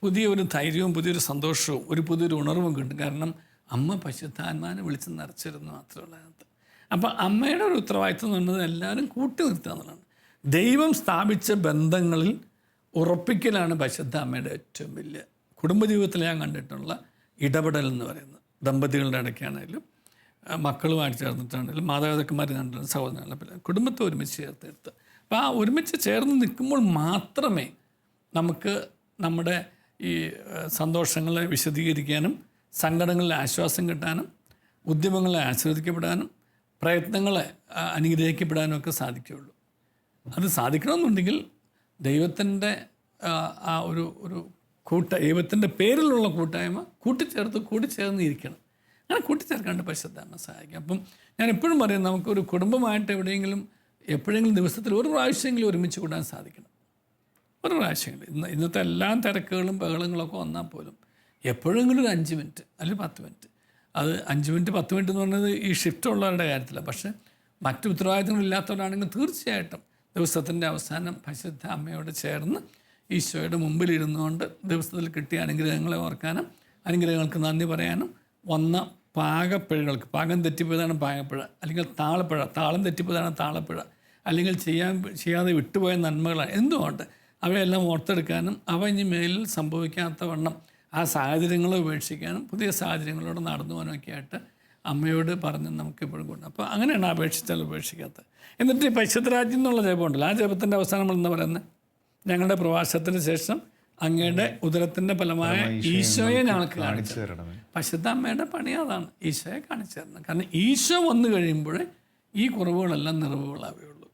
പുതിയൊരു ധൈര്യവും പുതിയൊരു സന്തോഷവും പുതിയൊരു ഉണർവും കിട്ടും. കാരണം അമ്മ പരിശുദ്ധാത്മാവിനെ വിളിച്ച് നിറച്ചിരുന്നു മാത്രമല്ല അതിനകത്ത്. അപ്പോൾ അമ്മയുടെ ഒരു ഉത്തരവാദിത്വം എന്ന് പറയുന്നത് എല്ലാവരും കൂട്ടി നിർത്തുക എന്നുള്ളതാണ്. ദൈവം സ്ഥാപിച്ച ബന്ധങ്ങളിൽ ഉറപ്പിക്കലാണ് പരിശുദ്ധ അമ്മയുടെ ഏറ്റവും വലിയ കുടുംബജീവിതത്തിൽ ഞാൻ കണ്ടിട്ടുള്ള ഇടപെടൽ എന്ന് പറയുന്നത്. ദമ്പതികളുടെ ഇടയ്ക്കാണെങ്കിലും മക്കളുമായിട്ട് ചേർന്നിട്ടാണെങ്കിലും മാതാപിതാക്കന്മാർ കണ്ടിട്ടുള്ള സഹോദരങ്ങളെ കുടുംബത്തെ ഒരുമിച്ച് ചേർത്തെടുത്ത്. അപ്പോൾ ആ ഒരുമിച്ച് ചേർന്ന് നിൽക്കുമ്പോൾ മാത്രമേ നമുക്ക് നമ്മുടെ ഈ സന്തോഷങ്ങളെ വിശദീകരിക്കാനും സങ്കടങ്ങളിൽ ആശ്വാസം കിട്ടാനും ഉദ്യമങ്ങളെ ആസ്വദിക്കപ്പെടാനും പ്രയത്നങ്ങളെ അനുഗ്രഹിക്കപ്പെടാനും ഒക്കെ സാധിക്കുകയുള്ളൂ. അത് സാധിക്കണമെന്നുണ്ടെങ്കിൽ ദൈവത്തിൻ്റെ ആ ഒരു ദൈവത്തിൻ്റെ പേരിലുള്ള കൂട്ടായ്മ കൂട്ടിച്ചേർന്ന് ഇരിക്കണം. അങ്ങനെ കൂട്ടിച്ചേർക്കാണ്ട് പരിശുദ്ധാത്മ സഹായിക്കും. അപ്പം ഞാൻ എപ്പോഴും പറയും, നമുക്കൊരു കുടുംബമായിട്ട് എപ്പോഴെങ്കിലും ദിവസത്തിൽ ഒരു പ്രാവശ്യമെങ്കിലും ഒരുമിച്ച് കൂടാൻ സാധിക്കണം. ഒരു പ്രാവശ്യമെങ്കിലും. ഇന്നത്തെ എല്ലാ തിരക്കുകളും ബഹളങ്ങളൊക്കെ വന്നാൽ പോലും എപ്പോഴെങ്കിലും ഒരു 5 മിനിറ്റ് അല്ലെങ്കിൽ 10 മിനിറ്റ്. അത് 5 മിനിറ്റ് 10 മിനിറ്റ് എന്ന് പറയുന്നത് ഈ ഷിഫ്റ്റ് ഉള്ളവരുടെ കാര്യത്തിലാണ്. പക്ഷേ മറ്റു ഉത്തരവാദിത്തങ്ങളില്ലാത്തവരാണെങ്കിൽ തീർച്ചയായിട്ടും ദിവസത്തിൻ്റെ അവസാനം പരിശുദ്ധ അമ്മയോട് ചേർന്ന് ഈശോയുടെ മുമ്പിലിരുന്നുകൊണ്ട് ദിവസത്തിൽ കിട്ടിയ അനുഗ്രഹങ്ങളെ ഓർക്കാനും അനുഗ്രഹങ്ങൾക്ക് നന്ദി പറയാനും വന്ന പാകപ്പിഴകൾക്ക്, പാകം തെറ്റിപ്പോയതാണ് പാകപ്പിഴ, അല്ലെങ്കിൽ താളം തെറ്റിപ്പോയതാണ് താളപ്പിഴ, അല്ലെങ്കിൽ ചെയ്യാതെ വിട്ടുപോയ നന്മകളാണ് എന്തുകൊണ്ട് അവയെല്ലാം ഓർത്തെടുക്കാനും അവ ഇനി മേലിൽ സംഭവിക്കാത്ത വണ്ണം ആ സാഹചര്യങ്ങളെ ഉപേക്ഷിക്കാനും പുതിയ സാഹചര്യങ്ങളോട് നടന്നു പോകാനൊക്കെ ആയിട്ട് അമ്മയോട് പറഞ്ഞ് നമുക്ക് എപ്പോഴും കൊണ്ട്. അപ്പോൾ അങ്ങനെയാണ് അപേക്ഷിച്ചാൽ ഉപേക്ഷിക്കാത്തത്. എന്നിട്ട് ഈ പരിശുദ്ധ രാജ്യം എന്നുള്ള ജപമുണ്ടല്ലോ, ആ ജപത്തിൻ്റെ അവസാനം നമ്മൾ എന്താ പറയുന്നത്? ഞങ്ങളുടെ പ്രവാസത്തിന് ശേഷം അങ്ങയുടെ ഉദരത്തിൻ്റെ ഫലമായ ഈശോയെ ഞങ്ങൾക്ക് കാണിച്ചു തരണം. പരിശുദ്ധ അമ്മയുടെ പണി അതാണ്, ഈശോയെ കാണിച്ചു തരണം. കാരണം ഈശോ വന്നു കഴിയുമ്പോഴേ ഈ കുറവുകളെല്ലാം നിറവുകളാവുകയുള്ളൂ.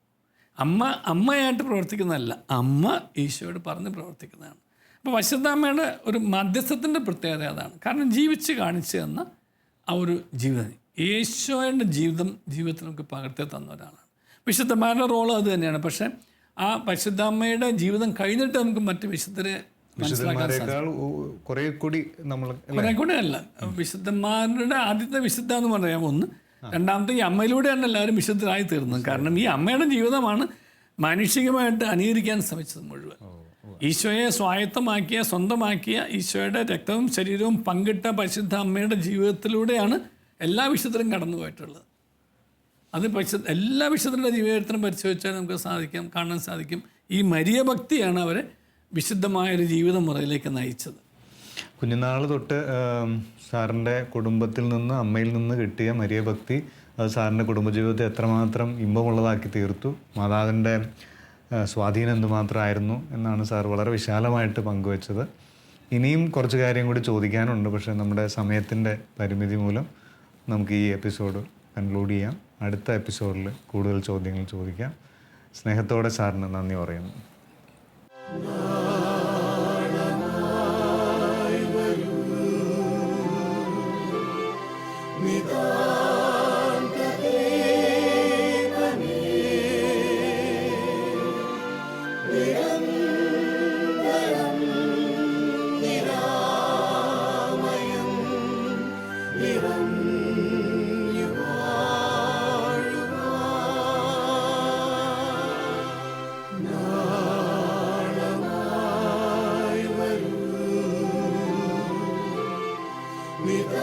അമ്മയായിട്ട് പ്രവർത്തിക്കുന്നതല്ല, അമ്മ ഈശോയോട് പറഞ്ഞ് പ്രവർത്തിക്കുന്നതാണ്. അപ്പോൾ പരിശുദ്ധ അമ്മയുടെ ഒരു മധ്യസ്ഥത്തിൻ്റെ പ്രത്യേകത അതാണ്. കാരണം ജീവിച്ച് കാണിച്ചു തന്ന ആ ഒരു ജീവിതം, ഈശോയുടെ ജീവിതത്തിൽ നമുക്ക് പകർത്തി തന്ന ഒരാളാണ്. വിശുദ്ധന്മാരുടെ റോള് അത് തന്നെയാണ്. പക്ഷേ ആ പരിശുദ്ധാമ്മയുടെ ജീവിതം കഴിഞ്ഞിട്ട് നമുക്ക് മറ്റ് വിശുദ്ധരെ മനസ്സിലാക്കാൻ സാധിക്കും. കുറെ കൂടി അല്ല, വിശുദ്ധന്മാരുടെ ആദ്യത്തെ വിശുദ്ധ എന്ന് പറയാം ഒന്ന്. രണ്ടാമത്തെ ഈ അമ്മയിലൂടെയാണ് എല്ലാവരും വിശുദ്ധരായി തീർന്നത്. കാരണം ഈ അമ്മയുടെ ജീവിതമാണ് മാനുഷികമായിട്ട് അനുകരിക്കാൻ ശ്രമിച്ചത് മുഴുവൻ. ഈശോയെ സ്വായത്തമാക്കിയ സ്വന്തമാക്കിയ ഈശോയുടെ രക്തവും ശരീരവും പങ്കിട്ട പരിശുദ്ധ അമ്മയുടെ ജീവിതത്തിലൂടെയാണ് എല്ലാ വിശുദ്ധരും കടന്നു പോയിട്ടുള്ളത്. അത് എല്ലാ വിശുദ്ധരുടെ ജീവിതത്തിനും പരിശോധിച്ചാൽ നമുക്ക് കാണാൻ സാധിക്കും. ഈ മരിയ ഭക്തിയാണ് അവരെ വിശുദ്ധമായൊരു ജീവിത മുറയിലേക്ക് നയിച്ചത്. കുഞ്ഞുനാൾ തൊട്ട് സാറിൻ്റെ കുടുംബത്തിൽ നിന്ന്, അമ്മയിൽ നിന്ന് കിട്ടിയ മരിയ ഭക്തി അത് സാറിൻ്റെ കുടുംബജീവിതത്തെ എത്രമാത്രം ഇമ്പമുള്ളതാക്കി തീർത്തു, മാതാവിൻ്റെ സ്വാധീനം എന്തുമാത്രമായിരുന്നു എന്നാണ് സാർ വളരെ വിശാലമായിട്ട് പങ്കുവച്ചത്. ഇനിയും കുറച്ച് കാര്യം കൂടി ചോദിക്കാനുണ്ട്. പക്ഷേ നമ്മുടെ സമയത്തിൻ്റെ പരിമിതി മൂലം നമുക്ക് ഈ എപ്പിസോഡ് കൺക്ലൂഡ് ചെയ്യാം. അടുത്ത എപ്പിസോഡിൽ കൂടുതൽ ചോദ്യങ്ങൾ ചോദിക്കാം. സ്നേഹത്തോടെ സാറിന് നന്ദി പറയുന്നു. With